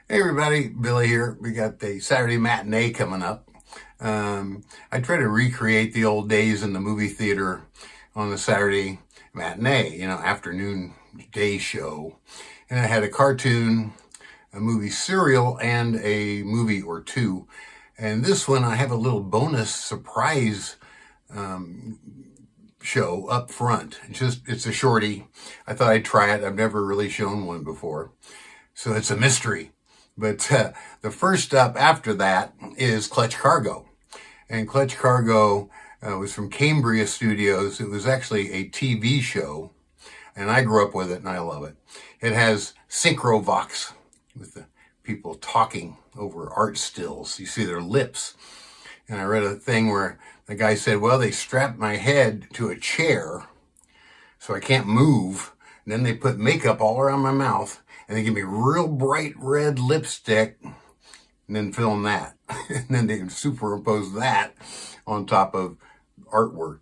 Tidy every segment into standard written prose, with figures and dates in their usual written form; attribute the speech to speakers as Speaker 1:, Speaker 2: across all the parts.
Speaker 1: Hey everybody, Billy here. We got the Saturday Matinee coming up. I try to recreate the old days in the movie theater on the Saturday Matinee, afternoon day show. And I had a cartoon, a movie serial, and a movie or two. And this one, I have a little bonus surprise show up front. It's a shorty. I thought I'd try it. I've never really shown one before. So it's a mystery. But the first up after that is Clutch Cargo. And Clutch Cargo was from Cambria Studios. It was actually a TV show. And I grew up with it and I love it. It has Synchro-Vox with the people talking over art stills. You see their lips. And I read a thing where the guy said, well, they strapped my head to a chair so I can't move. And then they put makeup all around my mouth. And they give me real bright red lipstick and then film that. And then they superimpose that on top of artwork.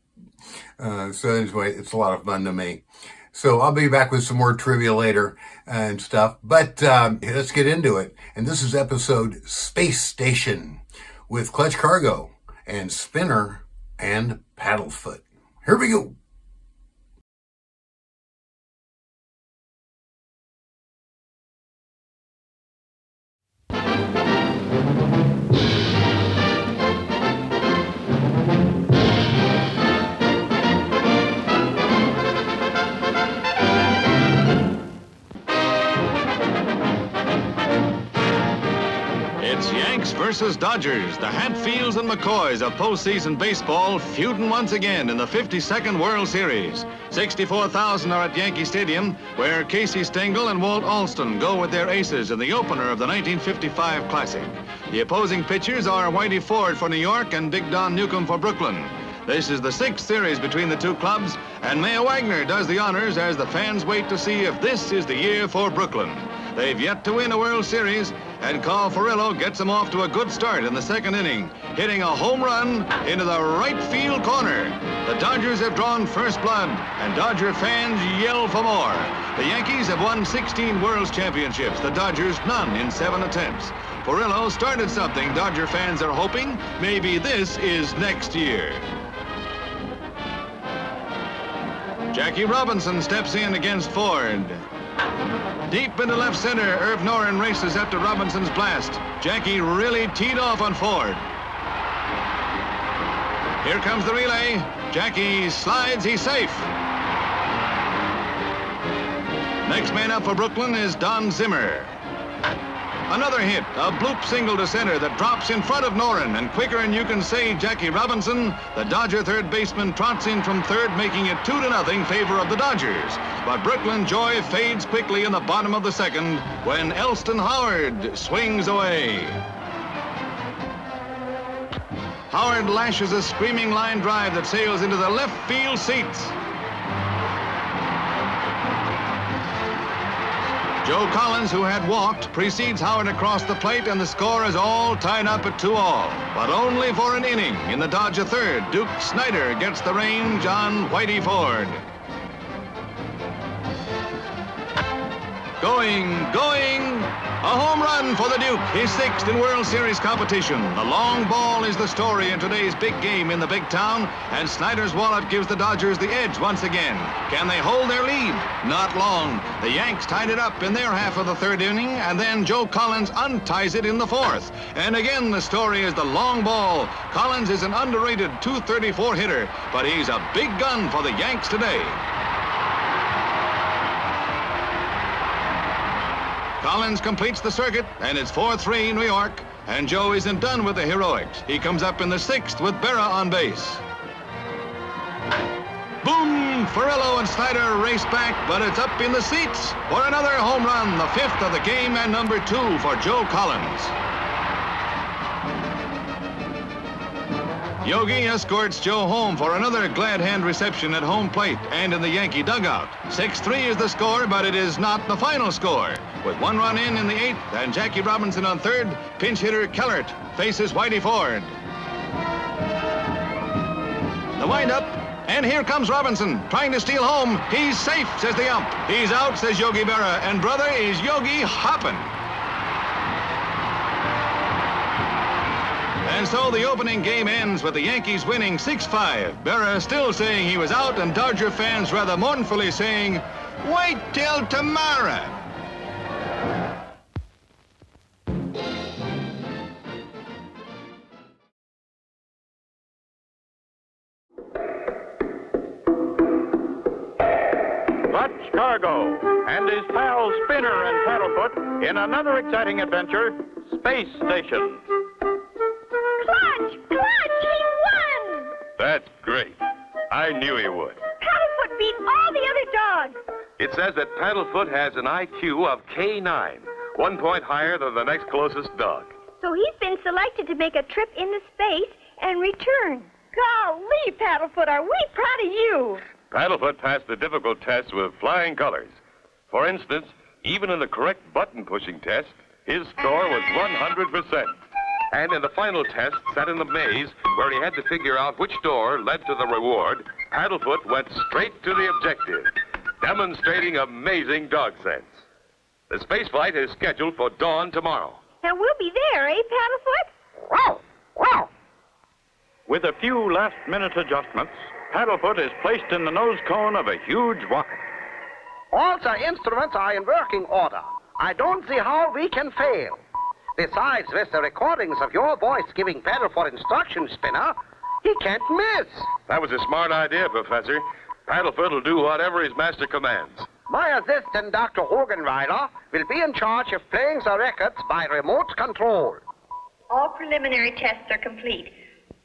Speaker 1: So anyway, it's a lot of fun to me. So I'll be back with some more trivia later and stuff. But let's get into it. And this is episode Space Station with Clutch Cargo and Spinner and Paddlefoot. Here we go.
Speaker 2: It's Yanks versus Dodgers, the Hatfields and McCoys of postseason baseball feuding once again in the 52nd World Series. 64,000 are at Yankee Stadium, where Casey Stengel and Walt Alston go with their aces in the opener of the 1955 Classic. The opposing pitchers are Whitey Ford for New York and Big Don Newcomb for Brooklyn. This is the 6th series between the two clubs, and Maya Wagner does the honors as the fans wait to see if this is the year for Brooklyn. They've yet to win a World Series, and Carl Furillo gets them off to a good start in the second inning, hitting a home run into the right field corner. The Dodgers have drawn first blood, and Dodger fans yell for more. The Yankees have won 16 World Championships, the Dodgers none in 7 attempts. Furillo started something Dodger fans are hoping maybe this is next year. Jackie Robinson steps in against Ford. Deep into left center, Irv Noren races after Robinson's blast. Jackie really teed off on Ford. Here comes the relay. Jackie slides, he's safe. Next man up for Brooklyn is Don Zimmer. Another hit, a bloop single to center that drops in front of Noren, and quicker than you can say Jackie Robinson, the Dodger third baseman trots in from third, making it 2-0 favor of the Dodgers. But Brooklyn joy fades quickly in the bottom of the second when Elston Howard swings away. Howard lashes a screaming line drive that sails into the left field seats. Joe Collins, who had walked, precedes Howard across the plate, and the score is all tied up at 2-all. But only for an inning. In the Dodger third, Duke Snyder gets the range on Whitey Ford. Going. A home run for the Duke, his 6th in World Series competition. The long ball is the story in today's big game in the big town, and Snyder's wallet gives the Dodgers the edge once again. Can they hold their lead? Not long. The Yanks tied it up in their half of the third inning, and then Joe Collins unties it in the fourth. And again, the story is the long ball. Collins is an underrated .234 hitter, but he's a big gun for the Yanks today. Collins completes the circuit, and it's 4-3 New York, and Joe isn't done with the heroics. He comes up in the 6th with Berra on base. Boom! Furillo and Snyder race back, but it's up in the seats for another home run, the 5th of the game and number 2 for Joe Collins. Yogi escorts Joe home for another glad hand reception at home plate and in the Yankee dugout. 6-3 is the score, but it is not the final score. With 1 run in the 8th and Jackie Robinson on third, pinch hitter Kellert faces Whitey Ford. The windup, and here comes Robinson, trying to steal home. He's safe, says the ump. He's out, says Yogi Berra, and brother, is Yogi hopping. And so the opening game ends with the Yankees winning 6-5. Berra still saying he was out, and Dodger fans rather mournfully saying, "Wait till tomorrow."
Speaker 3: Clutch Cargo and his pal Spinner and Paddlefoot in another exciting adventure, Space Station.
Speaker 4: Clutch! Clutch! He won!
Speaker 3: That's great. I knew he would.
Speaker 4: Paddlefoot beat all the other dogs.
Speaker 5: It says that Paddlefoot has an IQ of K9, 1 point higher than the next closest dog.
Speaker 4: So he's been selected to make a trip into space and return. Golly, Paddlefoot, are we proud of you?
Speaker 5: Paddlefoot passed the difficult tests with flying colors. For instance, even in the correct button-pushing test, his score was 100%. And in the final test, set in the maze, where he had to figure out which door led to the reward, Paddlefoot went straight to the objective, demonstrating amazing dog sense. The space flight is scheduled for dawn tomorrow.
Speaker 4: And we'll be there, eh, Paddlefoot?
Speaker 3: Wow! Wow! With a few last-minute adjustments, Paddlefoot is placed in the nose cone of a huge rocket.
Speaker 6: All the instruments are in working order. I don't see how we can fail. Besides, with the recordings of your voice giving Paddlefoot instructions, Spinner, he can't miss.
Speaker 5: That was a smart idea, Professor. Paddlefoot will do whatever his master commands.
Speaker 6: My assistant, Dr. Hogenreiler, will be in charge of playing the records by remote control.
Speaker 7: All preliminary tests are complete.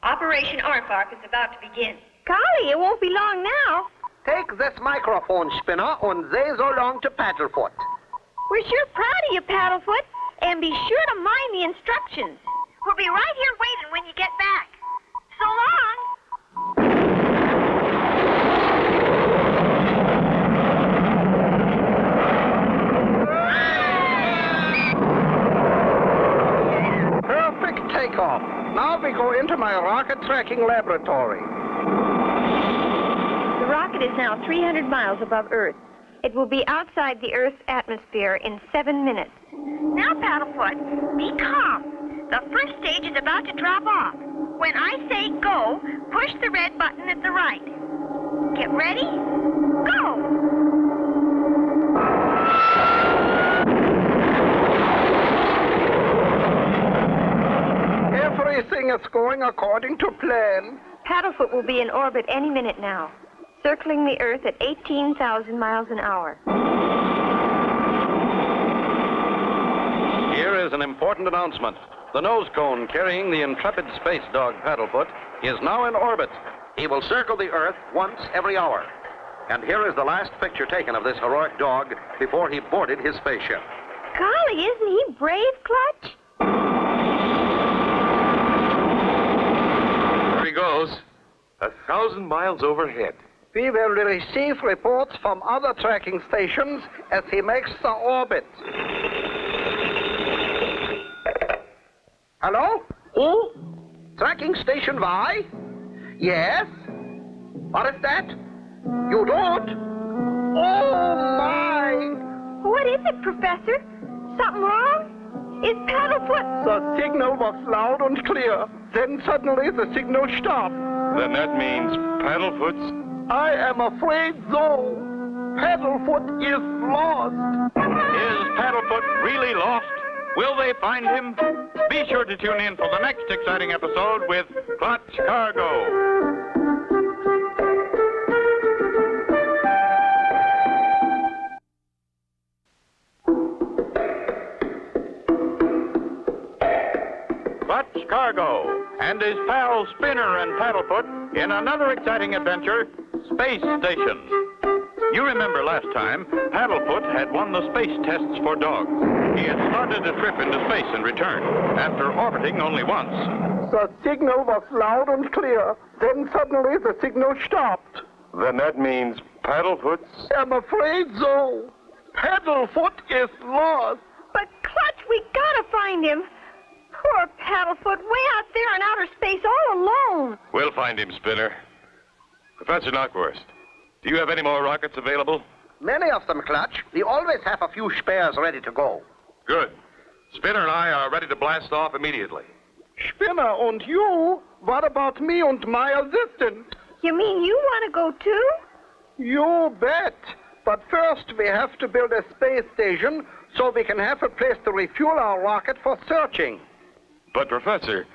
Speaker 7: Operation Aardvark is about to begin.
Speaker 4: Golly, it won't be long now.
Speaker 6: Take this microphone, Spinner, and say so long to Paddlefoot.
Speaker 4: We're sure proud of you, Paddlefoot. And be sure to mind the instructions.
Speaker 7: We'll be right here waiting when you get back. So long.
Speaker 6: Perfect takeoff. Now we go into my rocket tracking laboratory.
Speaker 4: The rocket is now 300 miles above Earth. It will be outside the Earth's atmosphere in 7 minutes.
Speaker 7: Now, Paddlefoot, be calm. The first stage is about to drop off. When I say go, push the red button at the right. Get ready? Go!
Speaker 6: Everything is going according to plan.
Speaker 4: Paddlefoot will be in orbit any minute now, circling the Earth at 18,000 miles an hour.
Speaker 3: Here is an important announcement. The nose cone carrying the intrepid space dog Paddlefoot is now in orbit. He will circle the Earth once every hour. And here is the last picture taken of this heroic dog before he boarded his spaceship.
Speaker 4: Golly, isn't he brave, Clutch?
Speaker 5: There he goes, 1,000 miles overhead.
Speaker 6: We will receive reports from other tracking stations as he makes the orbit. Hello? Who? Tracking station Y? Yes? What is that? You don't? Oh, my!
Speaker 4: What is it, Professor? Something wrong? Is Paddlefoot...
Speaker 6: The signal was loud and clear. Then suddenly the signal stopped.
Speaker 5: Then that means Paddlefoot's...
Speaker 6: I am afraid so. Paddlefoot is lost.
Speaker 3: Is Paddlefoot really lost? Will they find him? Be sure to tune in for the next exciting episode with Clutch Cargo. Clutch Cargo and his pal Spinner and Paddlefoot in another exciting adventure, Space Station. You remember last time, Paddlefoot had won the space tests for dogs. He had started a trip into space and returned, after orbiting only once.
Speaker 6: The signal was loud and clear. Then suddenly the signal stopped.
Speaker 5: Then that means Paddlefoot's...
Speaker 6: I'm afraid so. Paddlefoot is lost.
Speaker 4: But, Clutch, we gotta find him. Poor Paddlefoot, way out there in outer space all alone.
Speaker 5: We'll find him, Spinner. Professor Knockwurst, do you have any more rockets available?
Speaker 6: Many of them, Clutch. We always have a few spares ready to go.
Speaker 5: Good. Spinner and I are ready to blast off immediately.
Speaker 6: Spinner, and you? What about me and my assistant?
Speaker 4: You mean you want to go too?
Speaker 6: You bet. But first we have to build a space station so we can have a place to refuel our rocket for searching.
Speaker 5: But, Professor,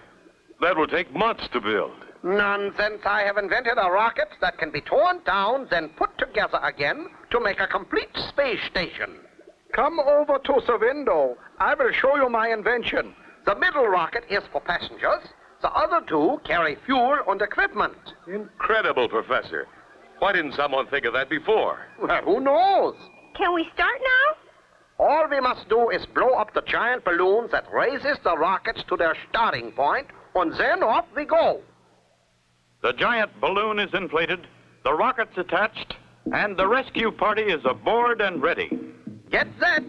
Speaker 5: that will take months to build.
Speaker 6: Nonsense. I have invented a rocket that can be torn down, then put together again to make a complete space station. Come over to the window. I will show you my invention. The middle rocket is for passengers. The other two carry fuel and equipment.
Speaker 5: Incredible, Professor. Why didn't someone think of that before?
Speaker 6: Well, who knows?
Speaker 4: Can we start now?
Speaker 6: All we must do is blow up the giant balloon that raises the rockets to their starting point, and then off we go.
Speaker 3: The giant balloon is inflated, the rocket's attached, and the rescue party is aboard and ready.
Speaker 6: Get set.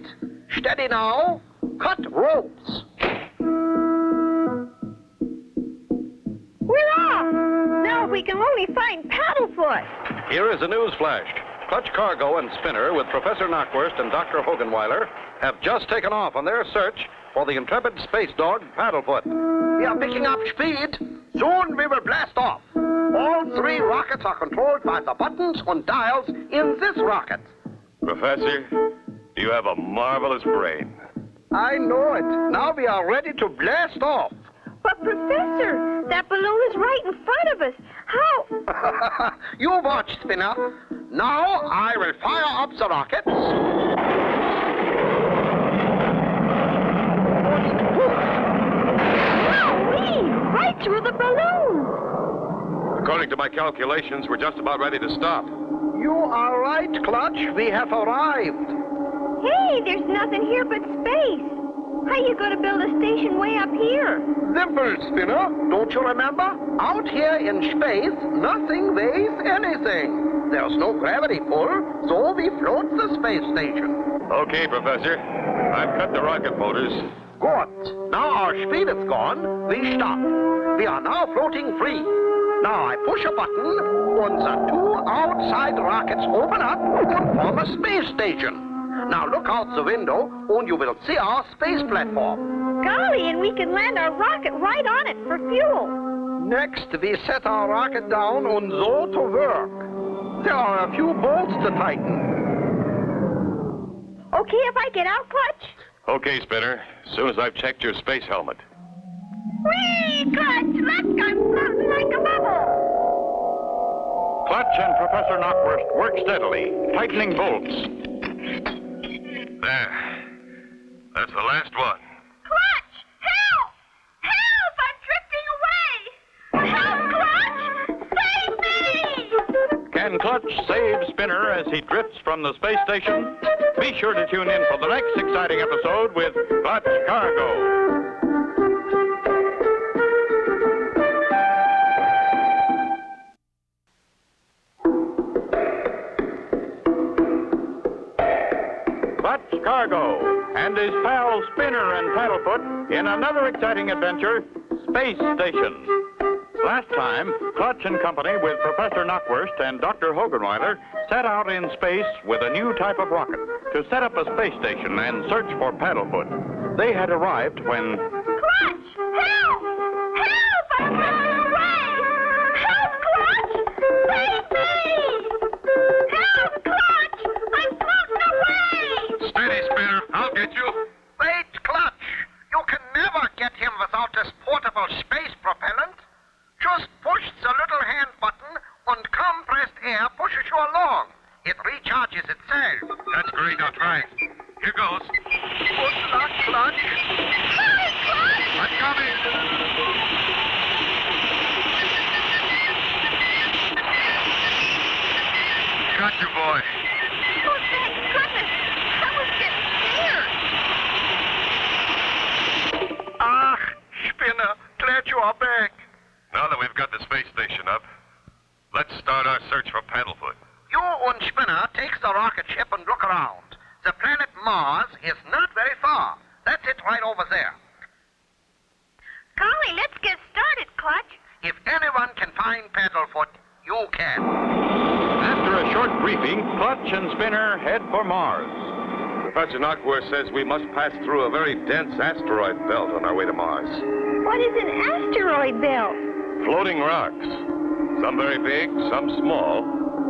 Speaker 6: Steady now. Cut ropes.
Speaker 4: We're off! Now if we can only find Paddlefoot.
Speaker 8: Here is a news flash. Clutch Cargo and Spinner with Professor Knockwurst and Dr. Hogenweiler have just taken off on their search for the intrepid space dog Paddlefoot.
Speaker 6: We are picking up speed. Soon we will blast off. All three rockets are controlled by the buttons and dials in this rocket.
Speaker 5: Professor, you have a marvelous brain.
Speaker 6: I know it. Now we are ready to blast off.
Speaker 4: But, Professor, that balloon is right in front of us. How?
Speaker 6: You watch, Spinner. Now I will fire up the rockets.
Speaker 4: Wowee! Right through the balloon.
Speaker 5: According to my calculations, we're just about ready to stop.
Speaker 6: You are right, Clutch. We have arrived.
Speaker 4: Hey, there's nothing here but space. How you going to build a station way up here?
Speaker 6: Simple, Spinner. Don't you remember? Out here in space, nothing weighs anything. There's no gravity pull, so we float the space station.
Speaker 5: Okay, Professor. I've cut the rocket motors.
Speaker 6: Good. Now our speed is gone, we stop. We are now floating free. Now I push a button, and the two outside rockets open up and form a space station. Now look out the window, and you will see our space platform.
Speaker 4: Golly, and we can land our rocket right on it for fuel.
Speaker 6: Next, we set our rocket down and go to work. There are a few bolts to tighten.
Speaker 4: Okay if I get out, Clutch?
Speaker 5: Okay, Spinner. As soon as I've checked your space helmet.
Speaker 7: Whee, Clutch, let's go floating like a bubble.
Speaker 3: Clutch and Professor Knockwurst work steadily, tightening bolts.
Speaker 5: There. That's the last one.
Speaker 7: Clutch, help! Help, I'm drifting away! Help, Clutch! Save me!
Speaker 3: Can Clutch save Spinner as he drifts from the space station? Be sure to tune in for the next exciting episode with Clutch Cargo. Clutch Cargo and his pals Spinner and Paddlefoot in another exciting adventure, Space Station. Last time, Clutch and company with Professor Knockwurst and Dr. Hogenweiler set out in space with a new type of rocket to set up a space station and search for Paddlefoot. They had arrived when...
Speaker 7: Clutch, help! Help, I'm running away! Help, Clutch! Save me! Help, Clutch! I'm floating away!
Speaker 5: Steady, Spinner. I'll get you.
Speaker 6: Wait, Clutch. You can never get him without this portable space propellant. Just push the little hand button and compressed air pushes you along. It recharges itself.
Speaker 5: That's great. I'll try. Here goes.
Speaker 6: Good luck, Clutch.
Speaker 7: Hurry, Clutch!
Speaker 5: I'm coming. Got you, boy.
Speaker 7: Oh, thank goodness! I was getting scared.
Speaker 6: Ah, Spinner, glad you are back.
Speaker 5: Now that we've got the space station up, let's start our search for Paddlefoot.
Speaker 6: You and Spinner takes the rocket ship and look around. The planet Mars is not very far. That's it right over there.
Speaker 7: Golly, let's get started, Clutch.
Speaker 6: If anyone can find Paddlefoot, you can.
Speaker 3: After a short briefing, Clutch and Spinner head for Mars.
Speaker 5: Professor Knockworth says we must pass through a very dense asteroid belt on our way to Mars.
Speaker 4: What is an asteroid belt?
Speaker 5: Floating rocks. Some very big, some small,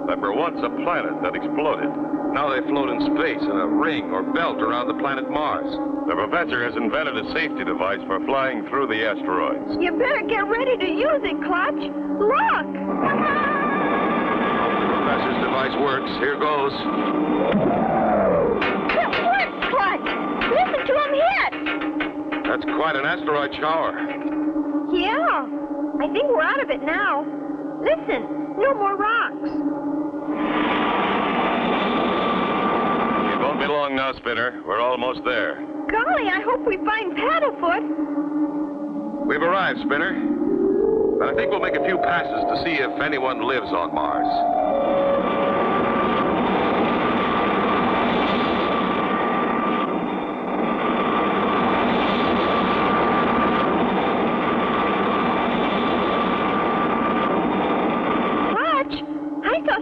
Speaker 5: that were once a planet that exploded. Now they float in space in a ring or belt around the planet Mars. The professor has invented a safety device for flying through the asteroids.
Speaker 4: You better get ready to use it, Clutch. Look!
Speaker 5: The professor's device works. Here goes.
Speaker 4: It works, Clutch! Listen to him hit!
Speaker 5: That's quite an asteroid shower.
Speaker 4: Yeah, I think we're out of it now. Listen, no more rocks.
Speaker 5: It won't be long now, Spinner. We're almost there.
Speaker 4: Golly, I hope we find Paddlefoot.
Speaker 5: We've arrived, Spinner. But I think we'll make a few passes to see if anyone lives on Mars.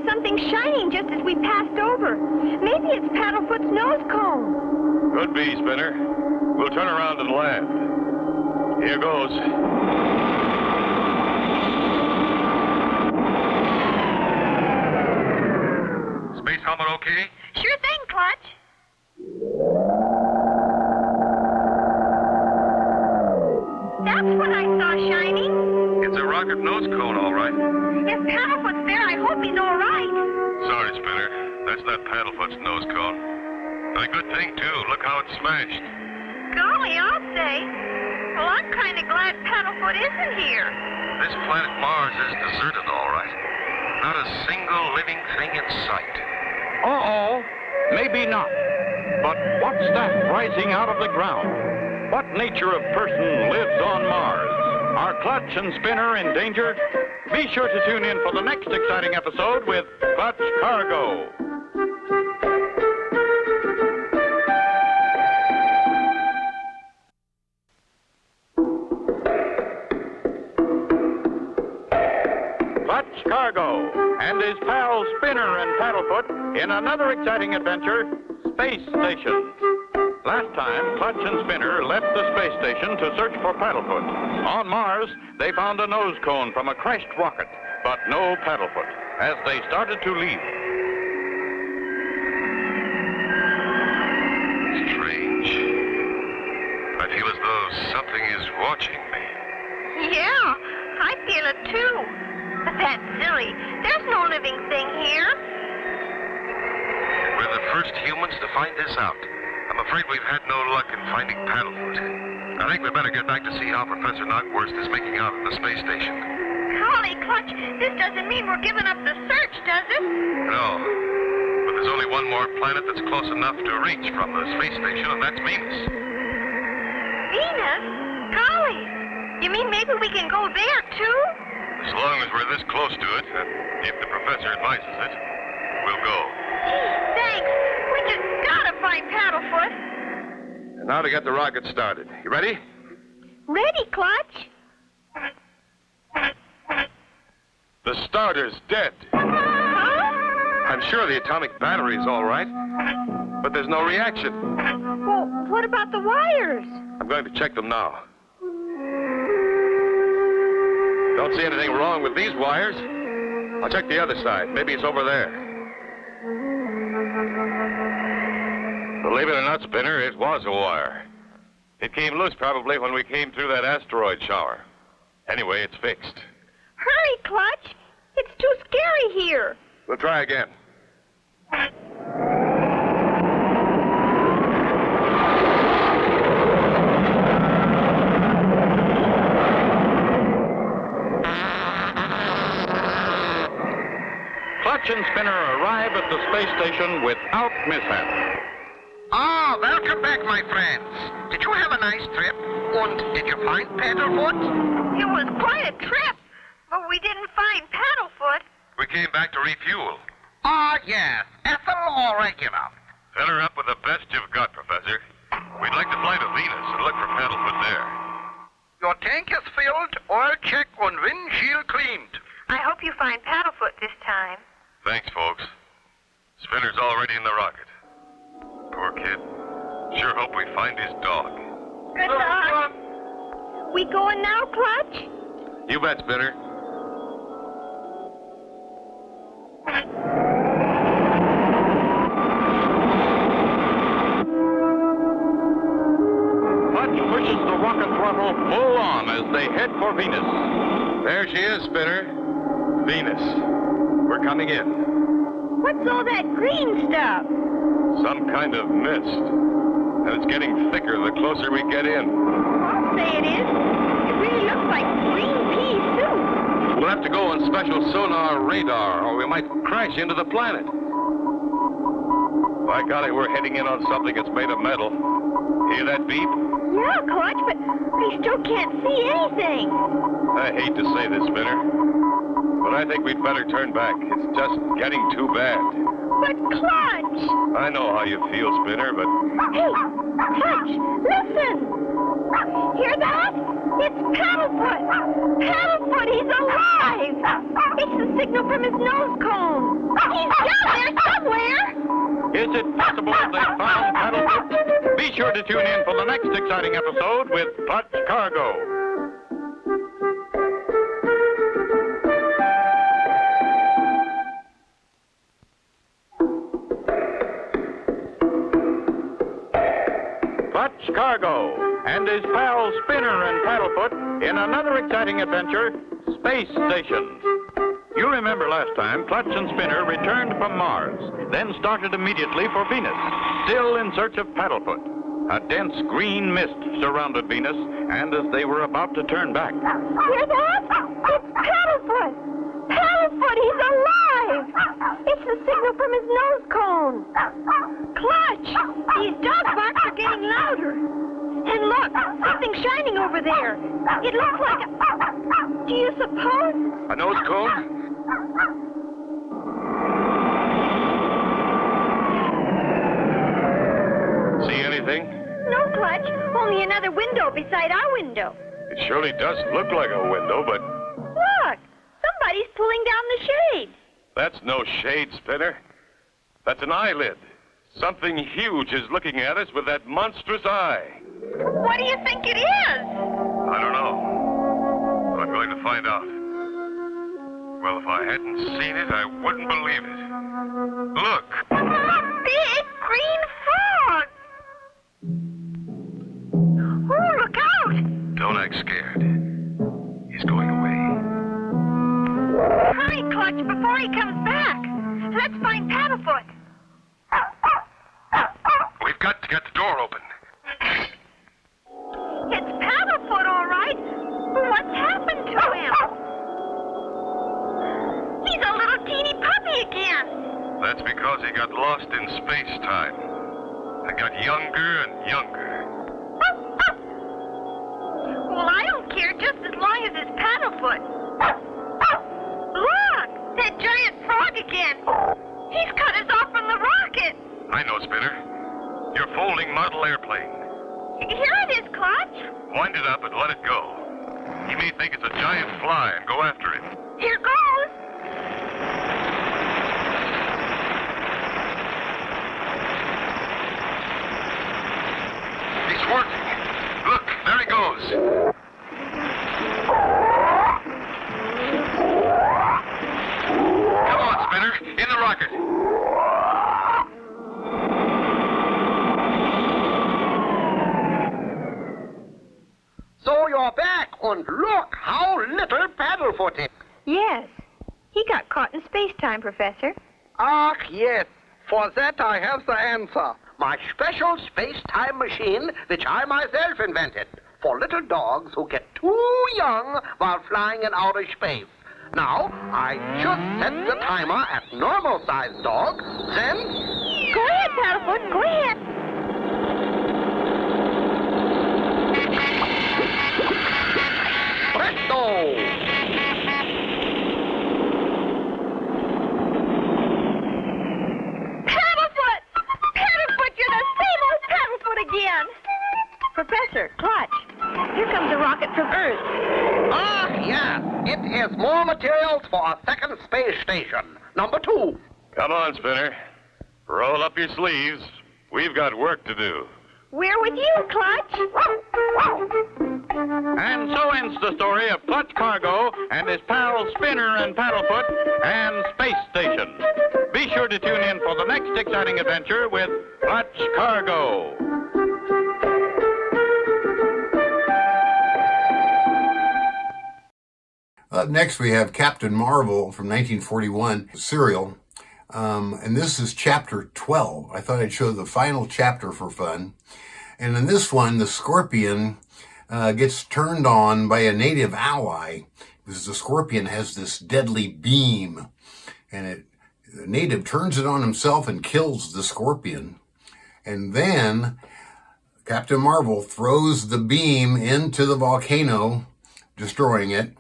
Speaker 4: Something shining just as we passed over. Maybe it's Paddlefoot's nose cone.
Speaker 5: Could be, Spinner. We'll turn around and land. Here goes. Space helmet okay?
Speaker 7: Sure thing, Clutch. That's what I saw shining.
Speaker 5: It's a rocket nose cone, all right.
Speaker 7: If Paddlefoot's there, I hope he's all right.
Speaker 5: Sorry, Spinner. That's not Paddlefoot's nose cone. And a good thing, too. Look how it's smashed.
Speaker 7: Golly, I'll say. Well, I'm kind of glad Paddlefoot isn't here.
Speaker 5: This planet Mars is deserted, all right. Not a single living thing in sight.
Speaker 8: Uh-oh. Maybe not. But what's that rising out of the ground? What nature of person lives on Mars? Are Clutch and Spinner in danger? Be sure to tune in for the next exciting episode with Clutch Cargo. Clutch Cargo and his pals Spinner and Paddlefoot in another exciting adventure, Space Station. Last time, Clutch and Spinner left the space station to search for Paddlefoot. On Mars, they found a nose cone from a crashed rocket, but no Paddlefoot as they started to leave.
Speaker 5: Strange. I feel as though something is watching me.
Speaker 7: Yeah, I feel it too. But that's silly. There's no living thing here.
Speaker 5: We're the first humans to find this out. I'm afraid we've had no luck in finding Paddlefoot. I think we better get back to see how Professor Knockworth is making out at the space station.
Speaker 7: Golly, Clutch, this doesn't mean we're giving up the search, does it?
Speaker 5: No. But there's only one more planet that's close enough to reach from the space station, and that's Venus.
Speaker 7: Venus? Golly, you mean maybe we can go there, too?
Speaker 5: As long as we're this close to it, and if the professor advises it, we'll go.
Speaker 7: Gee, thanks. We just gotta find Paddlefoot.
Speaker 5: And now to get the rocket started. You ready?
Speaker 4: Ready, Clutch?
Speaker 5: The starter's dead.
Speaker 4: Huh?
Speaker 5: I'm sure the atomic battery's all right, but there's no reaction.
Speaker 4: Well, what about the wires?
Speaker 5: I'm going to check them now. Don't see anything wrong with these wires. I'll check the other side. Maybe it's over there. Believe it or not, Spinner, it was a wire. It came loose probably when we came through that asteroid shower. Anyway, it's fixed.
Speaker 4: Hurry, Clutch. It's too scary here.
Speaker 5: We'll try again.
Speaker 8: Clutch and Spinner arrive at the space station without mishap.
Speaker 6: Ah, welcome back, my friends. Did you have a nice trip? And did you find Paddlefoot?
Speaker 7: It was quite a trip, but we didn't find Paddlefoot.
Speaker 5: We came back to refuel.
Speaker 6: Ah, yes. Ethyl or regular?
Speaker 5: Fill her up with the best you've got, Professor. We'd like to fly to Venus and look for Paddlefoot there.
Speaker 6: Your tank is filled, oil check and windshield cleaned.
Speaker 7: I hope you find Paddlefoot this time.
Speaker 5: Thanks, folks. Spinner's already in the rocket. Poor kid.
Speaker 4: We going now, Clutch?
Speaker 5: You bet, Spinner.
Speaker 3: Clutch pushes the rocket throttle full on as they head for Venus.
Speaker 5: There she is, Spinner. Venus. We're coming in.
Speaker 4: What's all that green stuff?
Speaker 5: Some kind of mist. And it's getting thicker the closer we get in.
Speaker 4: I'll say it is. It really looks like green pea soup.
Speaker 5: We'll have to go on special sonar radar, or we might crash into the planet. By golly, we're heading in on something that's made of metal. Hear that beep?
Speaker 4: Yeah, Clutch, but I still can't see anything.
Speaker 5: I hate to say this, Spinner, but I think we'd better turn back. It's just getting too bad.
Speaker 4: But Clutch!
Speaker 5: I know how you feel, Spinner, but...
Speaker 4: Hey, Clutch, listen! Hear that? It's Paddlefoot! Paddlefoot, he's alive! It's the signal from his nose cone! He's down there somewhere!
Speaker 3: Is it possible they found Paddlefoot? Be sure to tune in for the next exciting episode with Clutch Cargo. Clutch Cargo and his pals Spinner and Paddlefoot in another exciting adventure, Space Station. You remember last time, Clutch and Spinner returned from Mars, then started immediately for Venus, still in search of Paddlefoot. A dense green mist surrounded Venus, and as they were about to turn back...
Speaker 4: Hear that? It's Paddlefoot! Paddlefoot, he's alive! It's the signal from his nose cone. Clutch! These dog barks are getting louder. And look, something shining over there. It looks like a... Do you suppose?
Speaker 5: A nose cone? See anything?
Speaker 4: No, Clutch. Only another window beside our window.
Speaker 5: It surely does look like a window, but
Speaker 4: Look! Somebody's pulling down the shade.
Speaker 5: that's no shade, Spinner. That's an eyelid. Something huge is looking at us with that monstrous eye.
Speaker 7: What do you think it is?
Speaker 5: I don't know, but I'm going to find out. Well, if I hadn't seen it, I wouldn't believe it. Look!
Speaker 7: A big green frog. Oh, look out!
Speaker 5: Don't act scared. He's going away.
Speaker 7: Hurry, Clutch, before he comes back. Let's find Paddlefoot.
Speaker 5: We've got to get the door open.
Speaker 7: It's Paddlefoot, all right. What's happened to him? He's a little teeny puppy again.
Speaker 5: That's because he got lost in space-time. And got younger and younger.
Speaker 7: Well, I don't care just as long as it's Paddlefoot. Look, that giant frog again. He's cut us off from the rocket.
Speaker 5: I know, Spinner. Your folding model airplane.
Speaker 7: Here it is, Clutch.
Speaker 5: Wind it up and let it go. He may think it's a giant fly and go after it.
Speaker 7: Here goes.
Speaker 5: He's working. Look, there he goes. Come on, Spinner. In the rocket.
Speaker 6: So you're back, and look how little Paddlefoot is.
Speaker 4: Yes. He got caught in space-time, Professor.
Speaker 6: Ah, yes. For that I have the answer. My special space-time machine, which I myself invented. For little dogs who get too young while flying in outer space. Now, I just set the timer at normal-sized dog, then...
Speaker 4: Go ahead, Paddlefoot. Go ahead.
Speaker 6: Presto!
Speaker 4: Paddlefoot! Paddlefoot, you're the same old Paddlefoot again! Professor, Clutch, here comes a rocket from Earth.
Speaker 6: Ah, yes. It is more materials for a second space station. Number 2.
Speaker 5: Come on, Spinner. Roll up your sleeves. We've got work to do.
Speaker 4: We're with you, Clutch.
Speaker 3: And so ends the story of Clutch Cargo and his pals Spinner and Paddlefoot and Space Station. Be sure to tune in for the next exciting adventure with Clutch Cargo.
Speaker 1: Up next, we have Captain Marvel from 1941 serial. And this is chapter 12. I thought I'd show the final chapter for fun. And in this one, the Scorpion gets turned on by a native ally, because the Scorpion has this deadly beam. And the native turns it on himself and kills the Scorpion. And then Captain Marvel throws the beam into the volcano, destroying it.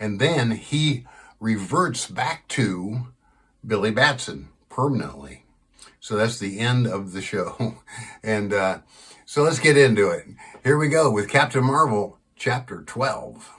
Speaker 1: And then he reverts back to Billy Batson permanently. So that's the end of the show. And so let's get into it. Here we go with Captain Marvel, Chapter 12.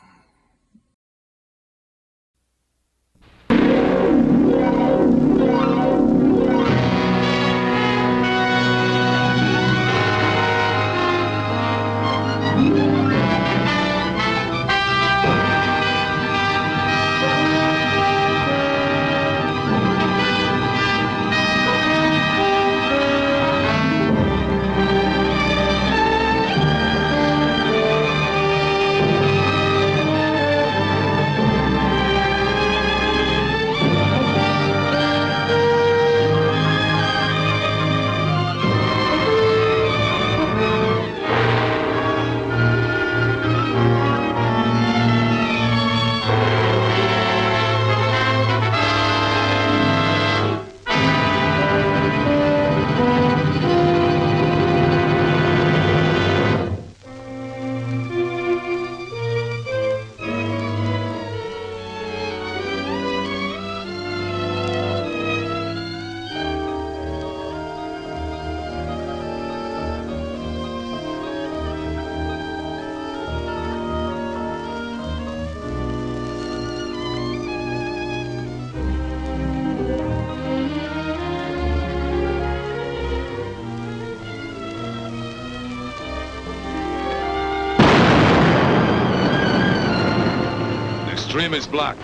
Speaker 9: The stream is blocked.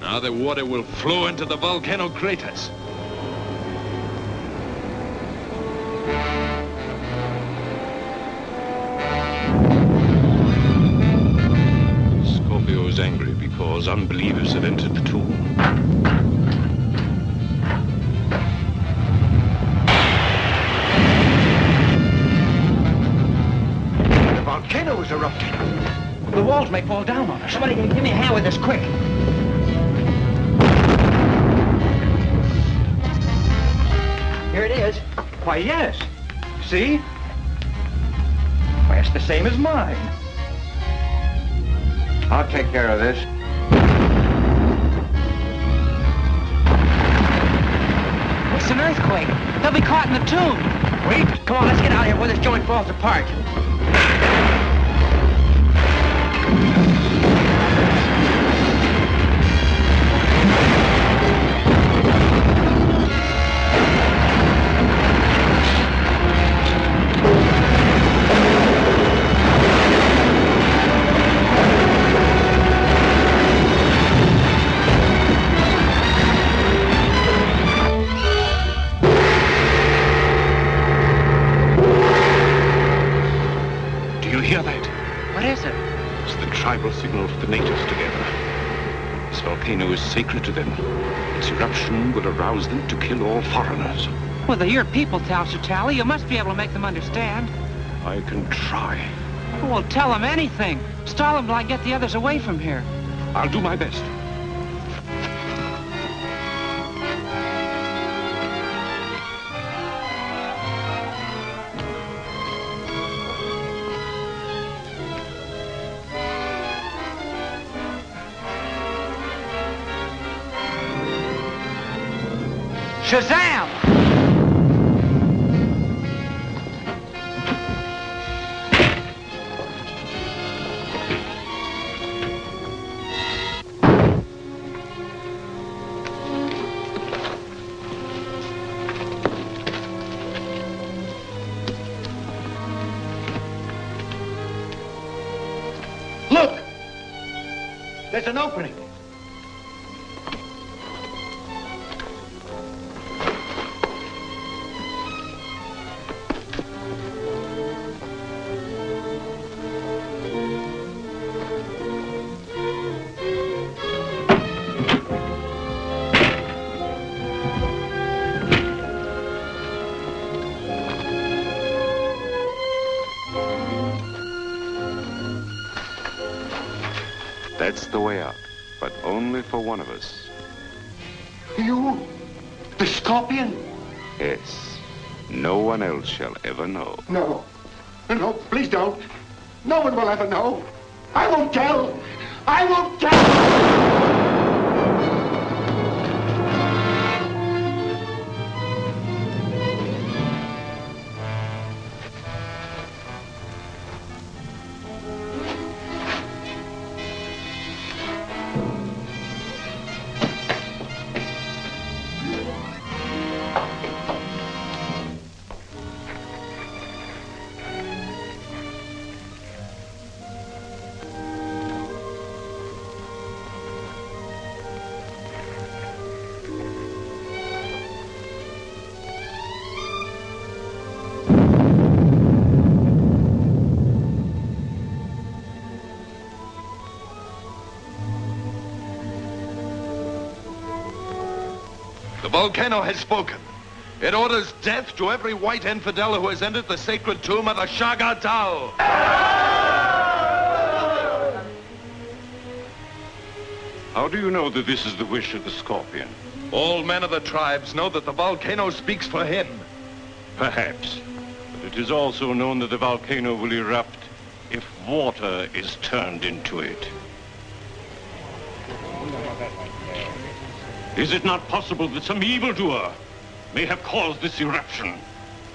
Speaker 9: Now the water will flow into the volcano craters. Scorpio is angry because unbelievers have entered the tomb.
Speaker 10: The volcano is erupting. The walls may fall down on us. Somebody can give me a hand with this, quick. Here it is. Why, yes. See? Why, it's the same as mine. I'll take care of this.
Speaker 11: It's an earthquake. They'll be caught in the tomb.
Speaker 10: Wait. Come on, let's get out of here before this joint falls apart.
Speaker 9: Tribal signal for the natives together. This volcano is sacred to them. Its eruption will arouse them to kill all foreigners.
Speaker 11: Well, they're your people, Tally. You must be able to make them understand.
Speaker 9: I can try.
Speaker 11: Well, tell them anything. Stall them till I get the others away from here.
Speaker 9: I'll do my best.
Speaker 11: Shazam!
Speaker 10: Look! There's an opening.
Speaker 9: That's the way out, but only for one of us.
Speaker 10: You? The Scorpion?
Speaker 9: Yes. No one else shall ever know.
Speaker 10: No. No, please don't. No one will ever know. I won't tell. I won't tell.
Speaker 12: The volcano has spoken. It orders death to every white infidel who has entered the sacred tomb of the Shagatal.
Speaker 9: How do you know that this is the wish of the Scorpion?
Speaker 12: All men of the tribes know that the volcano speaks for him.
Speaker 9: Perhaps. But it is also known that the volcano will erupt if water is turned into it. Is it not possible that some evildoer may have caused this eruption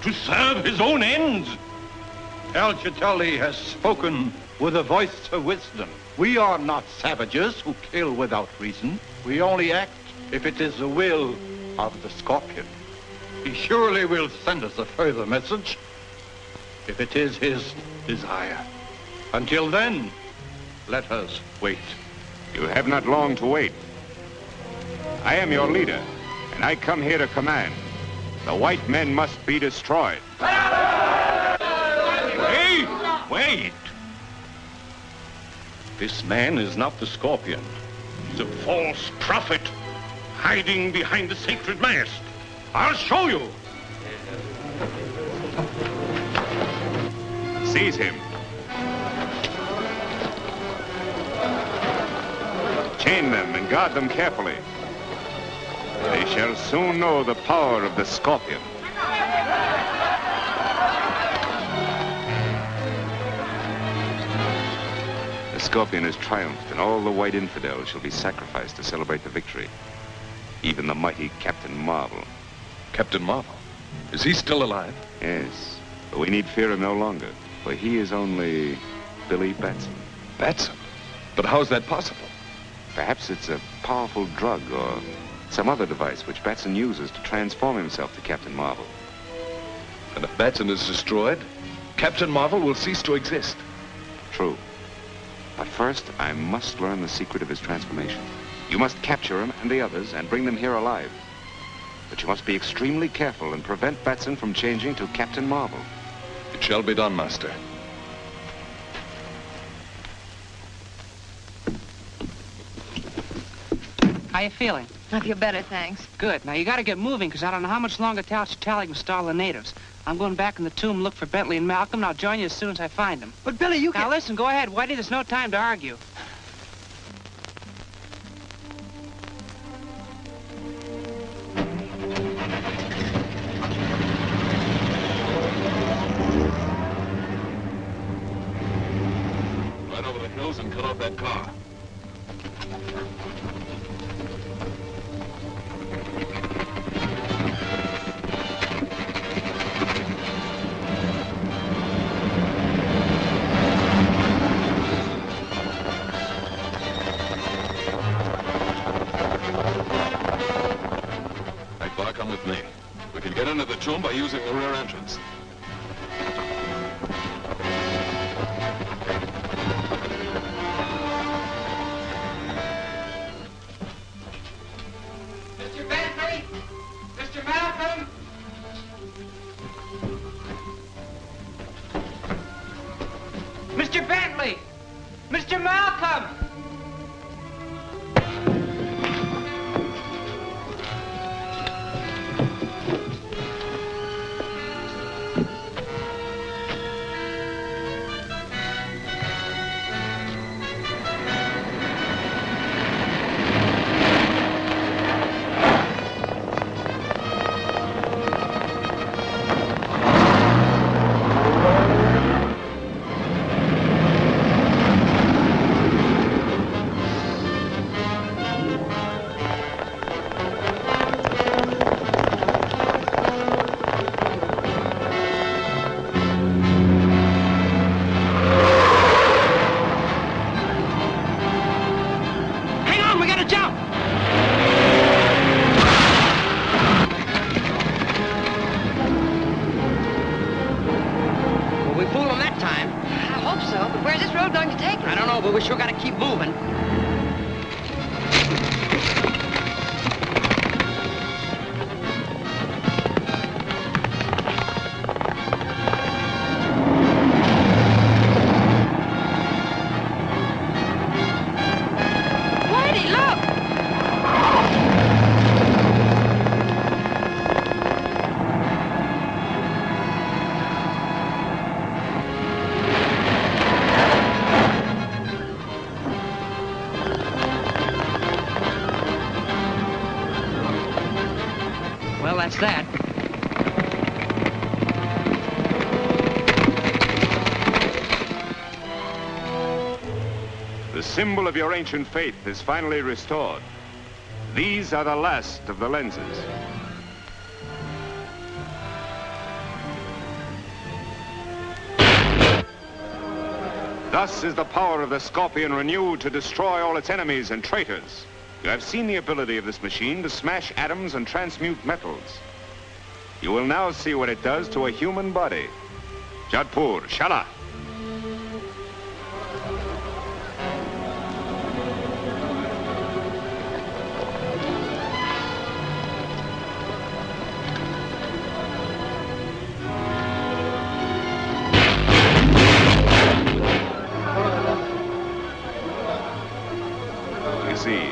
Speaker 9: to serve his own ends?
Speaker 13: El Chitali has spoken with a voice of wisdom. We are not savages who kill without reason. We only act if it is the will of the Scorpion. He surely will send us a further message if it is his desire. Until then, let us wait.
Speaker 9: You have not long to wait. I am your leader, and I come here to command. The white men must be destroyed.
Speaker 12: Hey, wait! This man is not the Scorpion. He's a false prophet, hiding behind the sacred mast. I'll show you.
Speaker 9: Seize him. Chain them and guard them carefully. They shall soon know the power of the Scorpion. The Scorpion has triumphed, and all the white infidels shall be sacrificed to celebrate the victory. Even the mighty Captain Marvel.
Speaker 12: Captain Marvel? Is he still alive?
Speaker 9: Yes, but we need fear him no longer, for he is only Billy Batson.
Speaker 12: Batson? But how's that possible?
Speaker 9: Perhaps it's a powerful drug or some other device which Batson uses to transform himself to Captain Marvel.
Speaker 12: And if Batson is destroyed, Captain Marvel will cease to exist.
Speaker 9: True. But first, I must learn the secret of his transformation. You must capture him and the others and bring them here alive. But you must be extremely careful and prevent Batson from changing to Captain Marvel.
Speaker 12: It shall be done, Master.
Speaker 11: How you feeling?
Speaker 14: I feel better, thanks.
Speaker 11: Good. Now, you got to get moving, because I don't know how much longer Tally can stall the natives. I'm going back in the tomb, look for Bentley and Malcolm, and I'll join you as soon as I find them.
Speaker 14: But, Billy, you
Speaker 11: Now, listen, go ahead, Whitey. There's no time to argue.
Speaker 12: Right over the hills and cut off that car. Come with me. We can get into the tomb by using the rear entrance.
Speaker 11: Mr. Bentley! Mr. Malcolm! Well, that's that.
Speaker 9: The symbol of your ancient faith is finally restored. These are the last of the lenses. Thus is the power of the Scorpion renewed to destroy all its enemies and traitors. You have seen the ability of this machine to smash atoms and transmute metals. You will now see what it does to a human body. Jadpur, Shala. You see,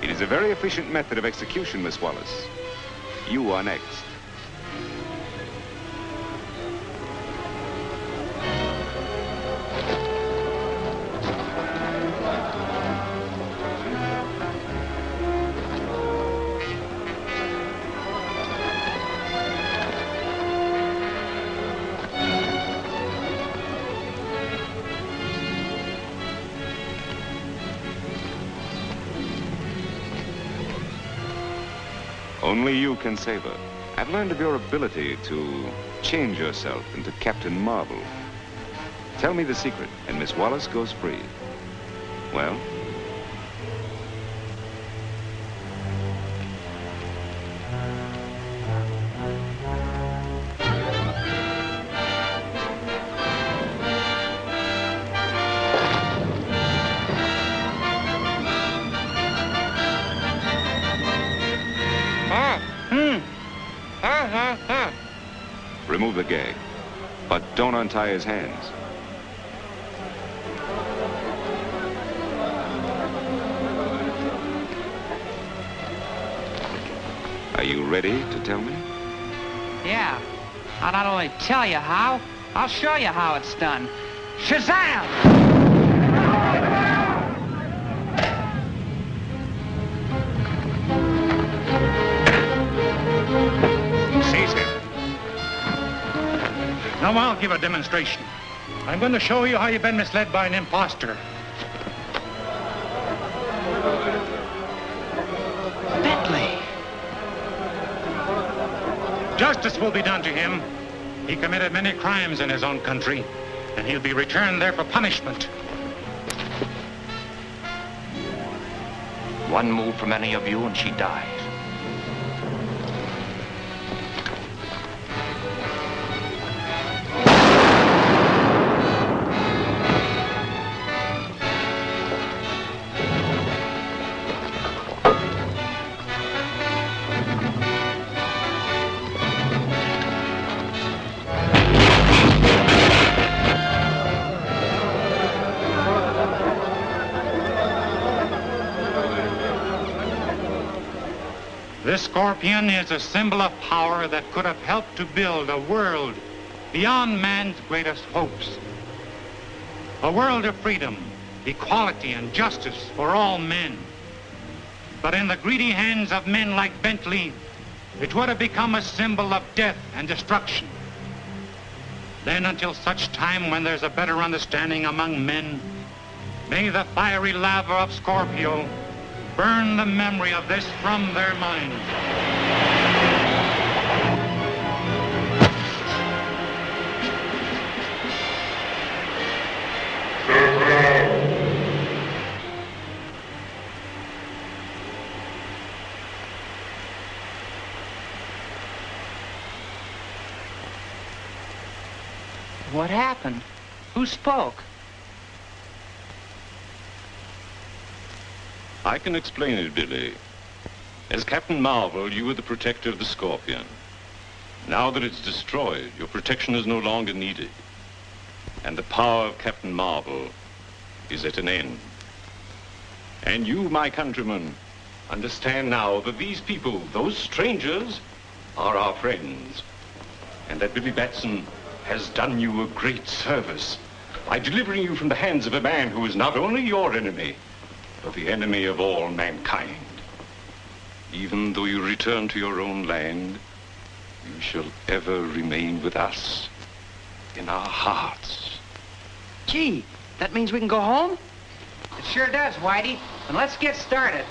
Speaker 9: it is a very efficient method of execution, Miss Wallace. You are next. Only you can save her. I've learned of your ability to change yourself into Captain Marvel. Tell me the secret, and Miss Wallace goes free. Well? Remove the gag, but don't untie his hands. Are you ready to tell me?
Speaker 11: Yeah. I'll not only tell you how, I'll show you how it's done. Shazam!
Speaker 14: Now I'll give a demonstration. I'm going to show you how you've been misled by an imposter.
Speaker 11: Bentley!
Speaker 14: Justice will be done to him. He committed many crimes in his own country, and he'll be returned there for punishment.
Speaker 10: One move from any of you and she dies.
Speaker 14: This scorpion is a symbol of power that could have helped to build a world beyond man's greatest hopes. A world of freedom, equality, and justice for all men. But in the greedy hands of men like Bentley, it would have become a symbol of death and destruction. Then, until such time when there's a better understanding among men, may the fiery lava of Scorpio burn the memory of this from their minds.
Speaker 11: What happened? Who spoke?
Speaker 12: I can explain it, Billy. As Captain Marvel, you were the protector of the Scorpion. Now that it's destroyed, your protection is no longer needed. And the power of Captain Marvel is at an end. And you, my countrymen, understand now that these people, those strangers, are our friends. And that Billy Batson has done you a great service by delivering you from the hands of a man who is not only your enemy, but the enemy of all mankind. Even though you return to your own land, you shall ever remain with us in our hearts.
Speaker 11: Gee, that means we can go home? It sure does, Whitey. And let's get started.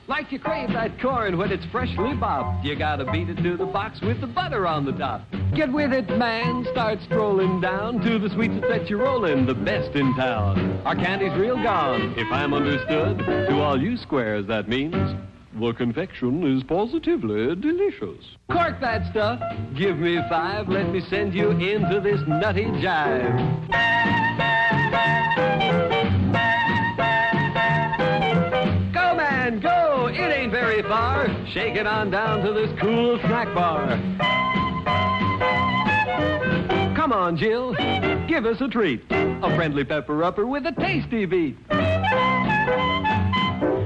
Speaker 15: Like you crave that corn when it's freshly bopped, you gotta beat it to the box with the butter on the top. Get with it, man, start strolling down to the sweets that set you rolling, the best in town. Our candy's real gone, if I'm understood. To all you squares, that means the confection is positively delicious. Cork that stuff, give me 5, let me send you into this nutty jive. Go, man, go, it ain't very far. Shake it on down to this cool snack bar. Come on, Jill, give us a treat. A friendly pepper-upper with a tasty beat.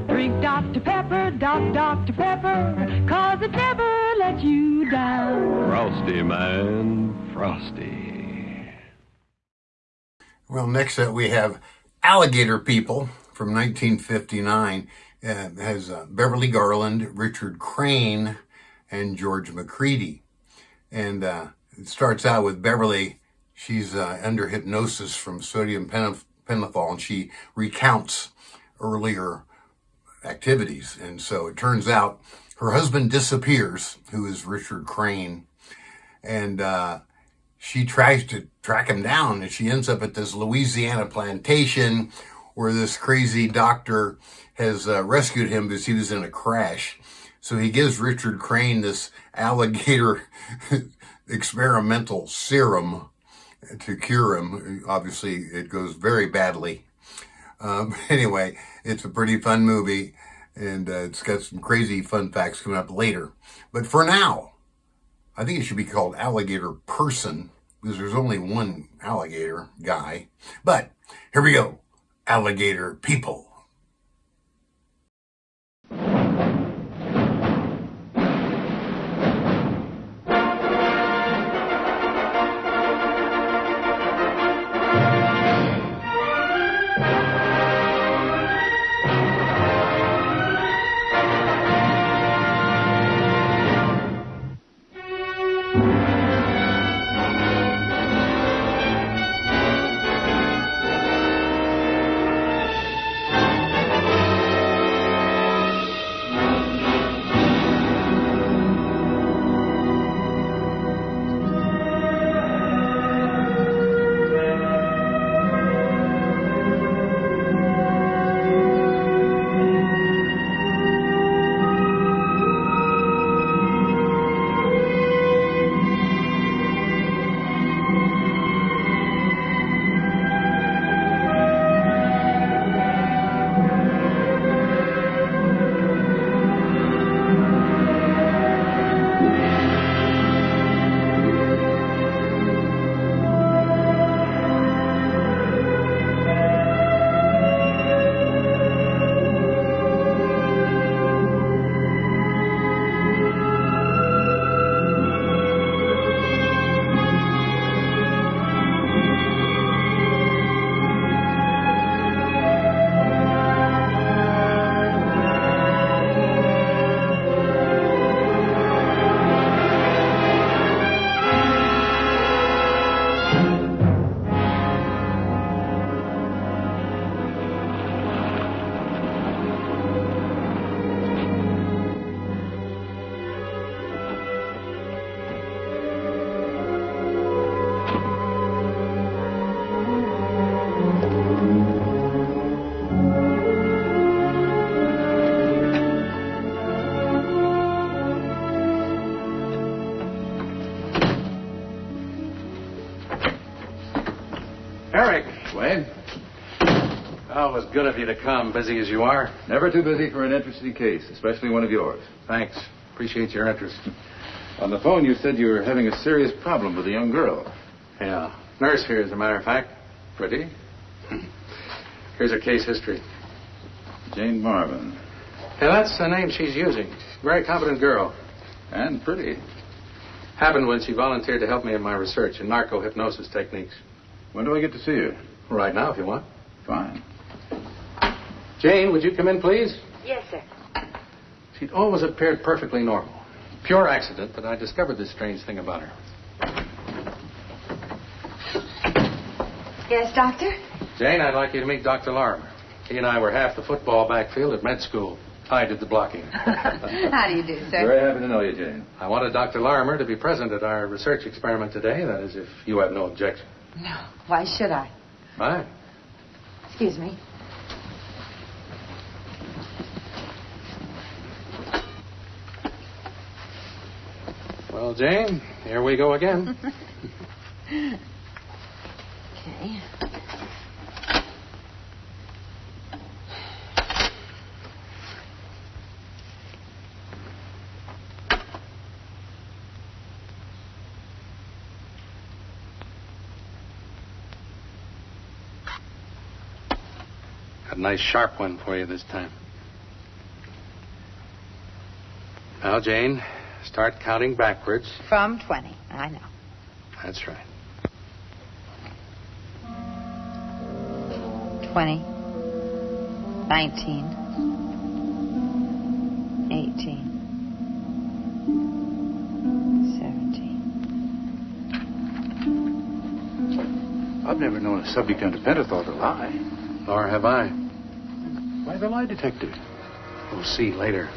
Speaker 16: Drink Dr. Pepper, Dr. Pepper, 'cause it never lets you down.
Speaker 15: Frosty, man, frosty.
Speaker 1: Well, next up we have Alligator People from 1959. It has Beverly Garland, Richard Crane, and George McCready. And it starts out with Beverly. She's under hypnosis from sodium pentothal, and she recounts earlier activities. And so it turns out her husband disappears, who is Richard Crane, and she tries to track him down, and she ends up at this Louisiana plantation where this crazy doctor has rescued him because he was in a crash. So he gives Richard Crane this alligator experimental serum to cure him. Obviously, it goes very badly. Anyway, it's a pretty fun movie, and it's got some crazy fun facts coming up later. But for now, I think it should be called Alligator Person, because there's only one alligator guy. But here we go. Alligator People.
Speaker 17: Awful good of you to come, busy as you are.
Speaker 18: Never too busy for an interesting case, especially one of yours.
Speaker 17: Thanks. Appreciate your interest.
Speaker 18: On the phone, you said you were having a serious problem with a young girl.
Speaker 17: Yeah. Nurse here, as a matter of fact.
Speaker 18: Pretty?
Speaker 17: Here's her case history.
Speaker 18: Jane Marvin.
Speaker 17: Yeah, that's the name she's using. Very competent girl.
Speaker 18: And pretty.
Speaker 17: Happened when she volunteered to help me in my research in narco-hypnosis techniques.
Speaker 18: When do I get to see her?
Speaker 17: Right now, if you want.
Speaker 18: Fine.
Speaker 17: Jane, would you come in, please?
Speaker 7: Yes, sir.
Speaker 17: She'd always appeared perfectly normal. Pure accident, but I discovered this strange thing about her.
Speaker 7: Yes, Doctor?
Speaker 17: Jane, I'd like you to meet Dr. Larimer. He and I were half the football backfield at med school. I did the blocking.
Speaker 7: How do you do, sir?
Speaker 18: Very happy to know you, Jane.
Speaker 17: I wanted Dr. Larimer to be present at our research experiment today. That is, if you have no objection.
Speaker 7: No. Why should I?
Speaker 17: Fine.
Speaker 7: Excuse me.
Speaker 17: Well, Jane, here we go again.
Speaker 7: Okay.
Speaker 17: Got a nice sharp one for you this time. Now, Jane, start counting backwards.
Speaker 7: From 20. I know.
Speaker 17: That's right.
Speaker 7: 20. 19. 18. 17.
Speaker 18: I've never known a subject under pentothal to lie.
Speaker 17: Nor have I.
Speaker 18: Why the lie detector?
Speaker 17: We'll see later.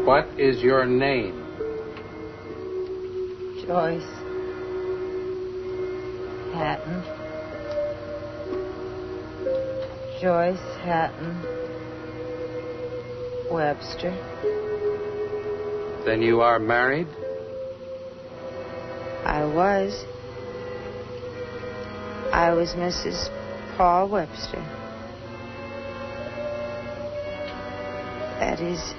Speaker 17: What is your name?
Speaker 7: Joyce. Hatton. Joyce Hatton. Webster.
Speaker 17: Then you are married?
Speaker 7: I was Mrs. Paul Webster. That is...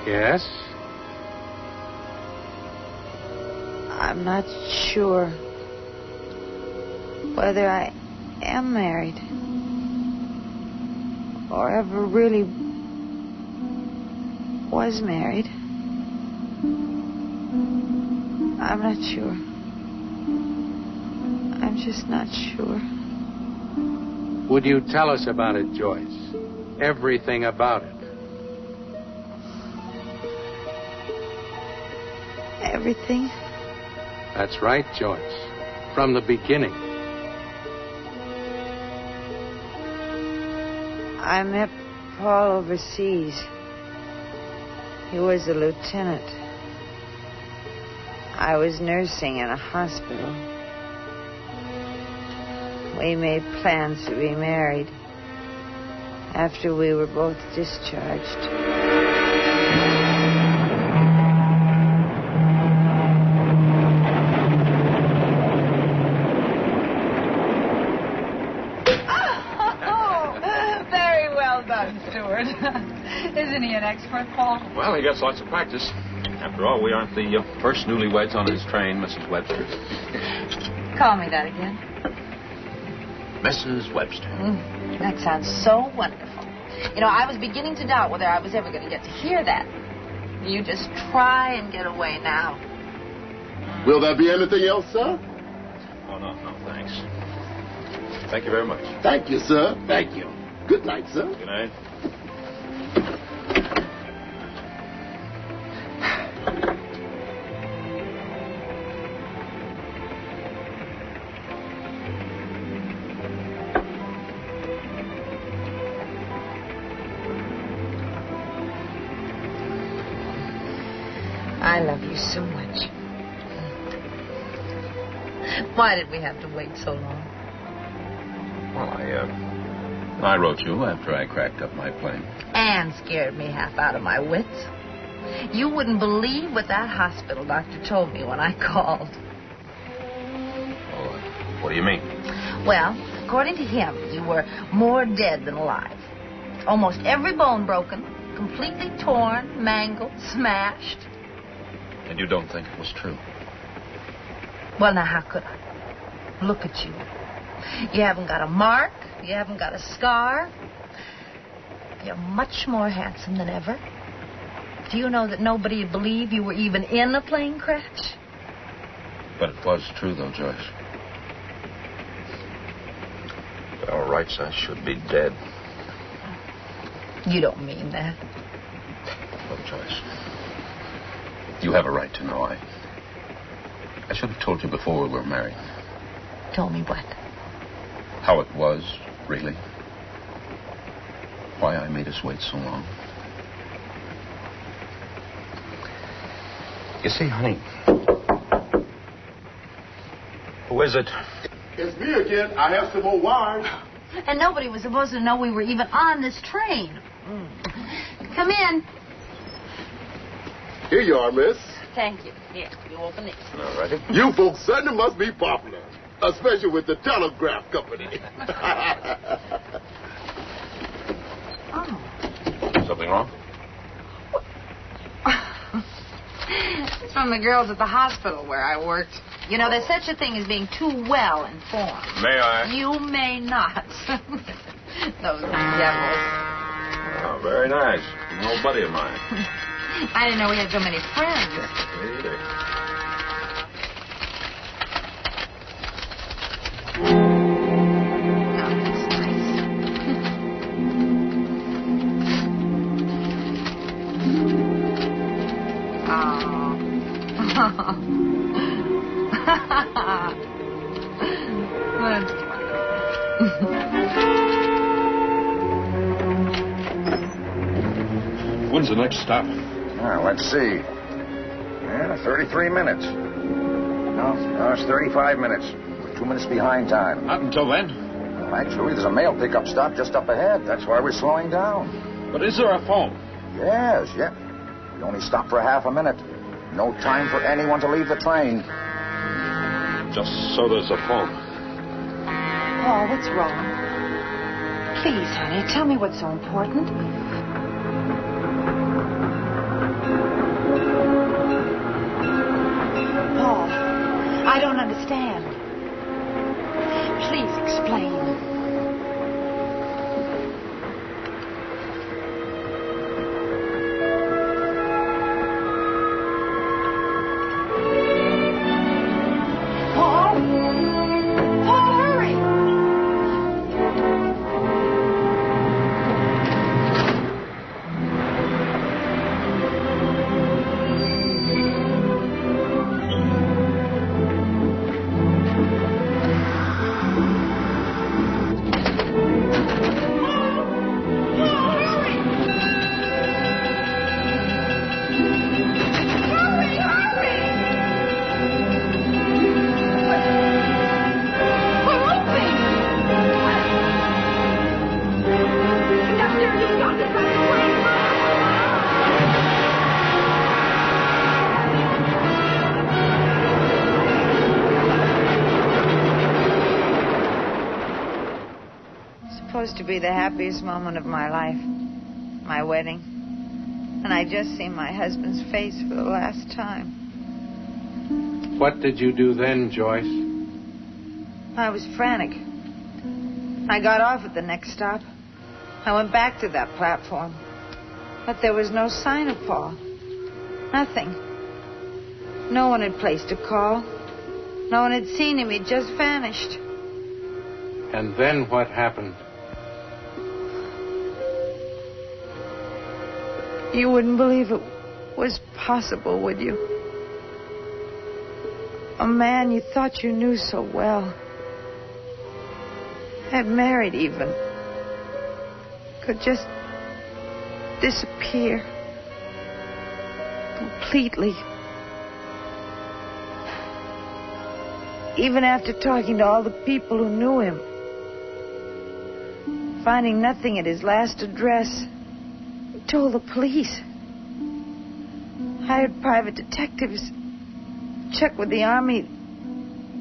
Speaker 17: Yes?
Speaker 7: I'm not sure whether I am married or ever really was married. I'm not sure. I'm just not sure.
Speaker 17: Would you tell us about it, Joyce? Everything about it.
Speaker 7: Everything?
Speaker 17: That's right, Joyce. From the beginning.
Speaker 7: I met Paul overseas. He was a lieutenant. I was nursing in a hospital. We made plans to be married after we were both discharged.
Speaker 19: Isn't he an expert, Paul?
Speaker 20: Well, he gets lots of practice. After all, we aren't the first newlyweds on his train, Mrs. Webster.
Speaker 19: Call me that again.
Speaker 20: Mrs. Webster.
Speaker 19: That sounds so wonderful. You know, I was beginning to doubt whether I was ever going to get to hear that. You just try and get away now.
Speaker 21: Will there be anything else, sir?
Speaker 20: Oh, no, thanks. Thank you very much.
Speaker 21: Thank you, sir. Thank you. Good night, sir.
Speaker 20: Good night.
Speaker 19: I love you so much. Why did we have to wait so long?
Speaker 20: Well, I wrote you after I cracked up my plane.
Speaker 19: And scared me half out of my wits. You wouldn't believe what that hospital doctor told me when I called.
Speaker 20: Oh, What do you mean?
Speaker 19: Well, according to him, you were more dead than alive. Almost every bone broken, completely torn, mangled, smashed.
Speaker 20: And you don't think it was true?
Speaker 19: Well, now, how could I? Look at you. You haven't got a mark. You haven't got a scar. You're much more handsome than ever. Do you know that nobody would believe you were even in a plane crash?
Speaker 20: But it was true, though, Joyce. By all rights, I should be dead.
Speaker 19: You don't mean that.
Speaker 20: Look, Joyce, you have a right to know. I should have told you before we were married.
Speaker 19: Told me what?
Speaker 20: How it was, really. Why I made us wait so long. You see, honey. Who is it?
Speaker 21: It's me again. I have some more wine.
Speaker 19: And nobody was supposed to know we were even on this train. Come in.
Speaker 21: Here you are, miss.
Speaker 19: Thank you. Here, you open this.
Speaker 20: All righty.
Speaker 21: You folks certainly must be popular, especially with the telegraph company.
Speaker 19: Oh.
Speaker 20: Something wrong?
Speaker 19: It's from the girls at the hospital where I worked. You know, there's such a thing as being too well informed.
Speaker 20: May I?
Speaker 19: You may not. Those devils.
Speaker 20: Oh, very nice. An old buddy of mine.
Speaker 19: I didn't know we had so many friends.
Speaker 20: Me either.
Speaker 2: When's the next stop?
Speaker 22: Let's see. 33 minutes. No, it's 35 minutes. We're 2 minutes behind time.
Speaker 2: Not until then?
Speaker 22: Well, actually, there's a mail pickup stop just up ahead. That's why we're slowing down.
Speaker 2: But is there a phone?
Speaker 22: Yes. We only stopped for half a minute. No time for anyone to leave the train.
Speaker 2: Just so there's a phone.
Speaker 19: Paul, what's wrong? Please, honey, tell me what's so important. Paul, I don't understand. Please explain. To be the happiest moment of my life, my wedding. And I just seen my husband's face for the last time.
Speaker 17: What did you do then, Joyce?
Speaker 19: I was frantic. I got off at the next stop. I went back to that platform. But there was no sign of Paul. Nothing. No one had placed a call. No one had seen him. He'd just vanished.
Speaker 17: And then what happened?
Speaker 19: You wouldn't believe it was possible, would you? A man you thought you knew so well, had married even, could just disappear completely. Even after talking to all the people who knew him, finding nothing at his last address, told the police. Hired private detectives. Checked with the Army.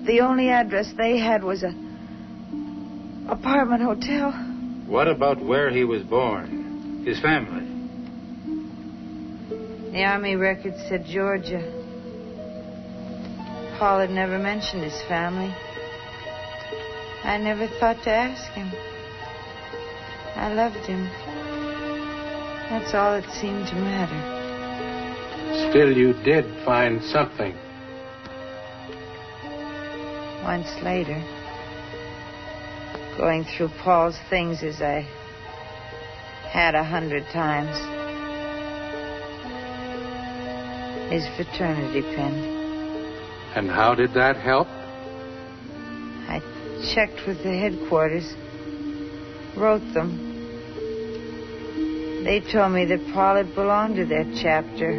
Speaker 19: The only address they had was a apartment hotel.
Speaker 17: What about where he was born? His family?
Speaker 19: The Army record said Georgia. Paul had never mentioned his family. I never thought to ask him. I loved him. That's all that seemed to matter.
Speaker 17: Still, you did find something.
Speaker 19: Once later, going through Paul's things as I had 100 times. His fraternity pin.
Speaker 17: And how did that help?
Speaker 19: I checked with the headquarters, wrote them. They told me that Paul had belonged to their chapter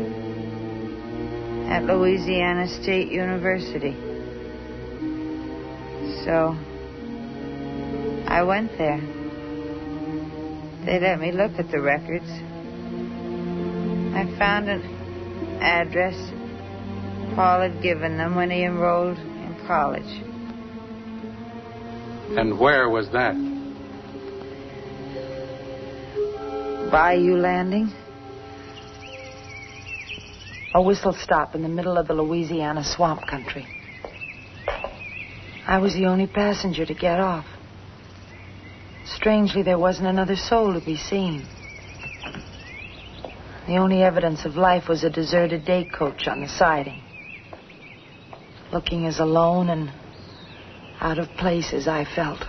Speaker 19: at Louisiana State University. So I went there. They let me look at the records. I found an address Paul had given them when he enrolled in college.
Speaker 17: And where was that?
Speaker 19: Bayou Landing. A whistle stop in the middle of the Louisiana swamp country. I was the only passenger to get off. Strangely, there wasn't another soul to be seen. The only evidence of life was a deserted day coach on the siding. Looking as alone and out of place as I felt.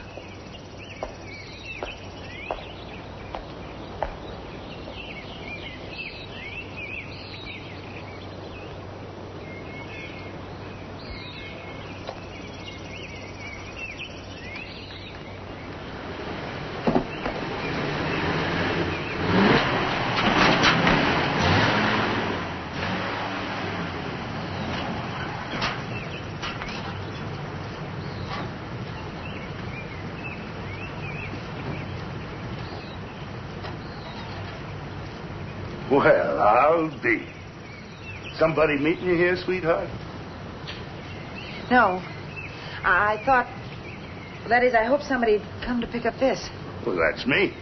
Speaker 6: Well, I'll be. Somebody meeting you here, sweetheart?
Speaker 19: No. I thought... That is, I hope somebody'd come to pick up this.
Speaker 6: Well, that's me.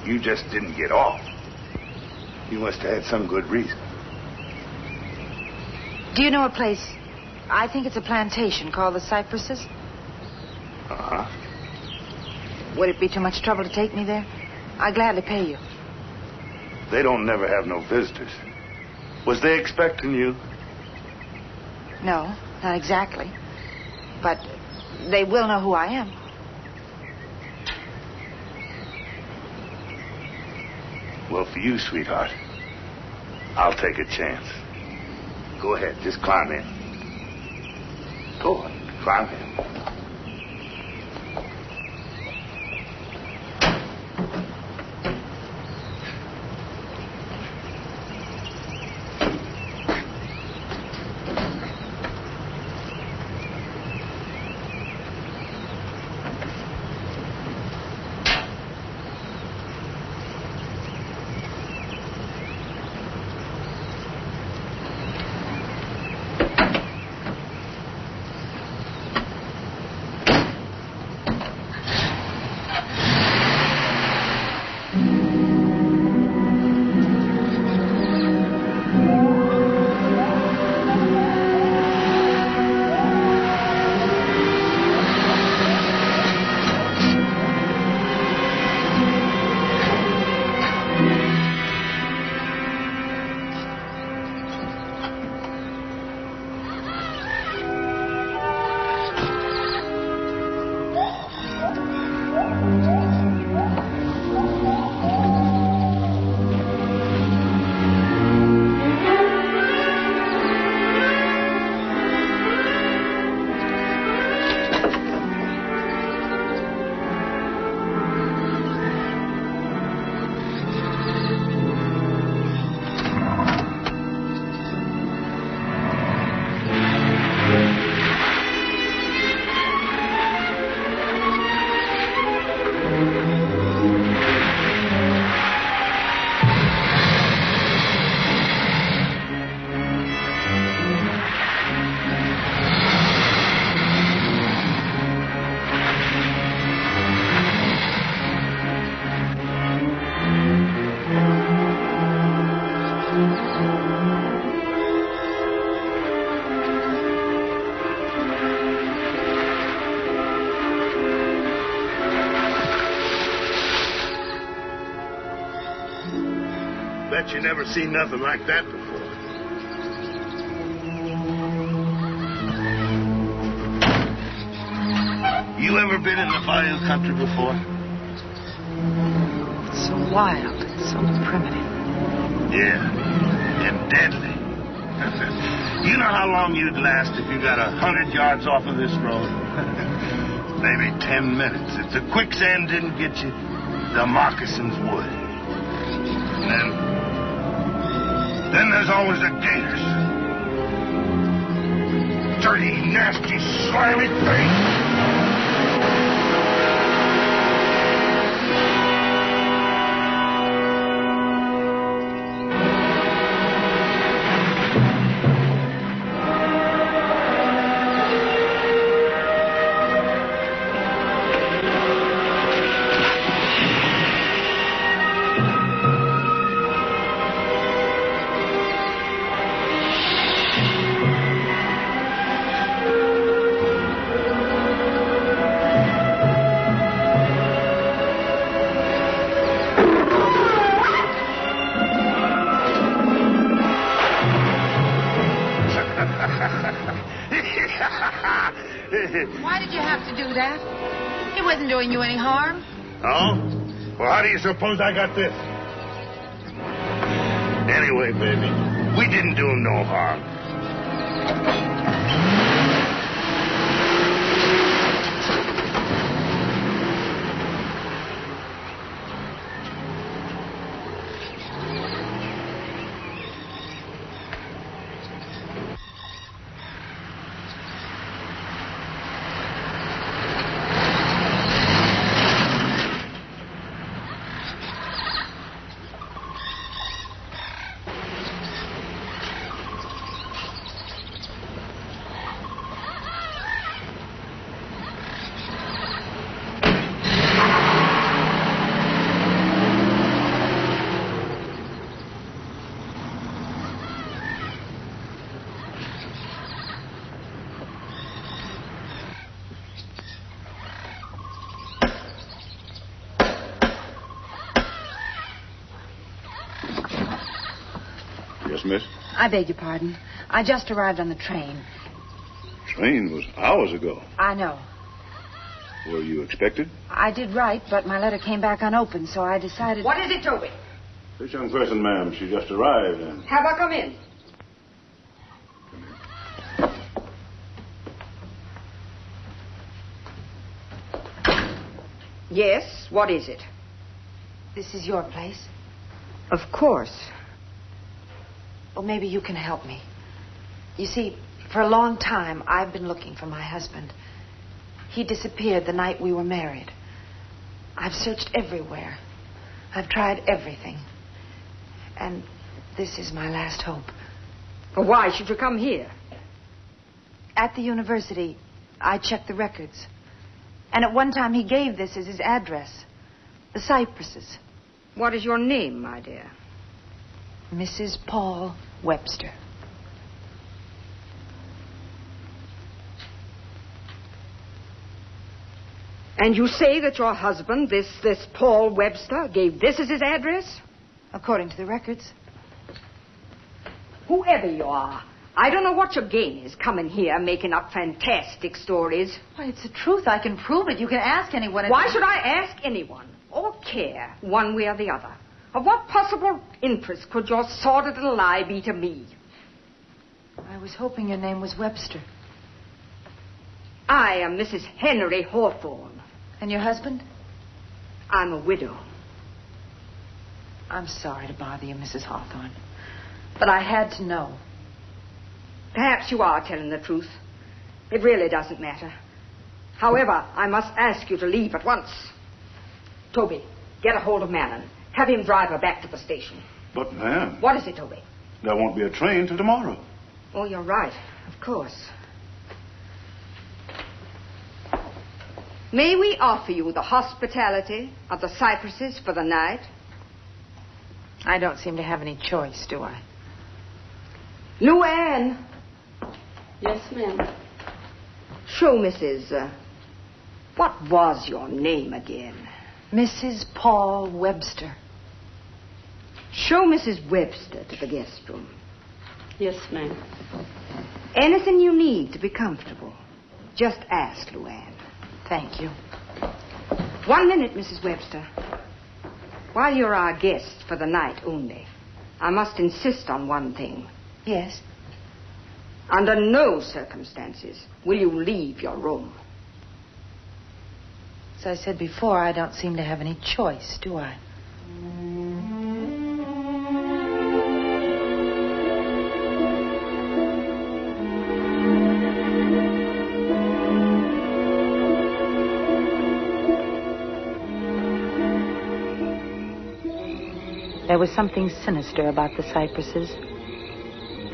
Speaker 6: You just didn't get off. You must have had some good reason.
Speaker 19: Do you know a place? I think it's a plantation called the Cypresses.
Speaker 6: Uh-huh.
Speaker 19: Would it be too much trouble to take me there? I'd gladly pay you.
Speaker 6: They don't never have no visitors. Was they expecting you?
Speaker 19: No, not exactly. But they will know who I am.
Speaker 6: Well, for you, sweetheart, I'll take a chance. Go ahead, just climb in. Go on, climb in. Bet you never seen nothing like that before. You ever been in the bayou country before?
Speaker 19: It's so wild, so primitive.
Speaker 6: Yeah, and deadly. You know how long you'd last if you got 100 yards off of this road? Maybe 10 minutes. If the quicksand didn't get you, the moccasins would. And then there's always the gators. Dirty, nasty, slimy things.
Speaker 5: Why did you have to do that? He wasn't doing you any harm.
Speaker 6: Oh? Well, how do you suppose I got this? Anyway, baby, we didn't do him no harm.
Speaker 18: Yes, miss?
Speaker 8: I beg your pardon. I just arrived on the train.
Speaker 18: Train was hours ago.
Speaker 8: I know.
Speaker 18: Were you expected?
Speaker 8: I did write, but my letter came back unopened, so I decided...
Speaker 5: What is it, Toby?
Speaker 18: This young person, ma'am, she just arrived and...
Speaker 5: Have her come in. Yes, what is it?
Speaker 8: This is your place?
Speaker 5: Of course.
Speaker 8: Well, maybe you can help me. You see, for a long time, I've been looking for my husband. He disappeared the night we were married. I've searched everywhere. I've tried everything. And this is my last hope.
Speaker 5: Well, why should you come here?
Speaker 8: At the university, I checked the records. And at one time, he gave this as his address. The Cypresses.
Speaker 5: What is your name, my dear?
Speaker 8: Mrs. Paul Webster.
Speaker 5: And you say that your husband, this Paul Webster, gave this as his address?
Speaker 8: According to the records.
Speaker 5: Whoever you are, I don't know what your game is coming here making up fantastic stories.
Speaker 8: Why, it's the truth. I can prove it. You can ask anyone.
Speaker 5: Why should I ask anyone or care one way or the other? Of what possible interest could your sordid little lie be to me?
Speaker 8: I was hoping your name was Webster.
Speaker 5: I am Mrs. Henry Hawthorne.
Speaker 8: And your husband?
Speaker 5: I'm a widow.
Speaker 8: I'm sorry to bother you, Mrs. Hawthorne. But I had to know.
Speaker 5: Perhaps you are telling the truth. It really doesn't matter. However, I must ask you to leave at once. Toby, get a hold of Manon. Have him drive her back to the station.
Speaker 18: But, ma'am...
Speaker 5: What is it, Toby?
Speaker 18: There won't be a train till tomorrow.
Speaker 5: Oh, you're right. Of course. May we offer you the hospitality of the Cypresses for the night?
Speaker 8: I don't seem to have any choice, do I?
Speaker 5: Luann!
Speaker 23: Yes, ma'am.
Speaker 5: Show Mrs. What was your name again?
Speaker 8: Mrs. Paul Webster.
Speaker 5: Show Mrs. Webster to the guest room.
Speaker 23: Yes, ma'am.
Speaker 5: Anything you need to be comfortable, just ask Luann.
Speaker 8: Thank you.
Speaker 5: 1 minute, Mrs. Webster. While you're our guest for the night only, I must insist on one thing.
Speaker 8: Yes?
Speaker 5: Under no circumstances will you leave your room.
Speaker 8: As I said before, I don't seem to have any choice, do I? There was something sinister about the cypresses.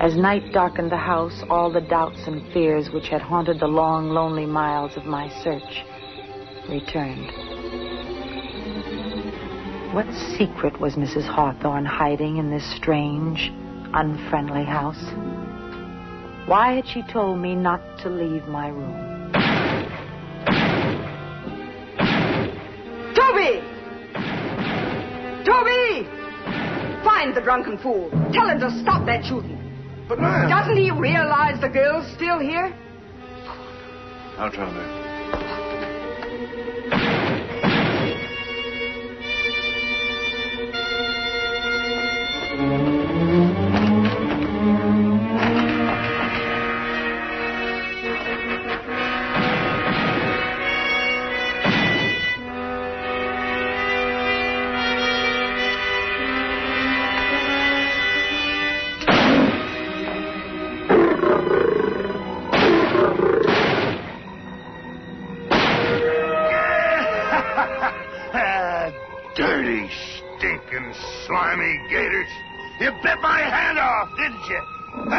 Speaker 8: As night darkened the house, all the doubts and fears which had haunted the long, lonely miles of my search returned. What secret was Mrs. Hawthorne hiding in this strange, unfriendly house? Why had she told me not to leave my room?
Speaker 5: Toby! Toby! Find the drunken fool. Tell him to stop that shooting.
Speaker 22: But, ma'am...
Speaker 5: Doesn't he realize the girl's still here?
Speaker 22: I'll try, ma'am.
Speaker 6: Dirty, stinking, slimy gators. You bit my hand off, didn't you? Well,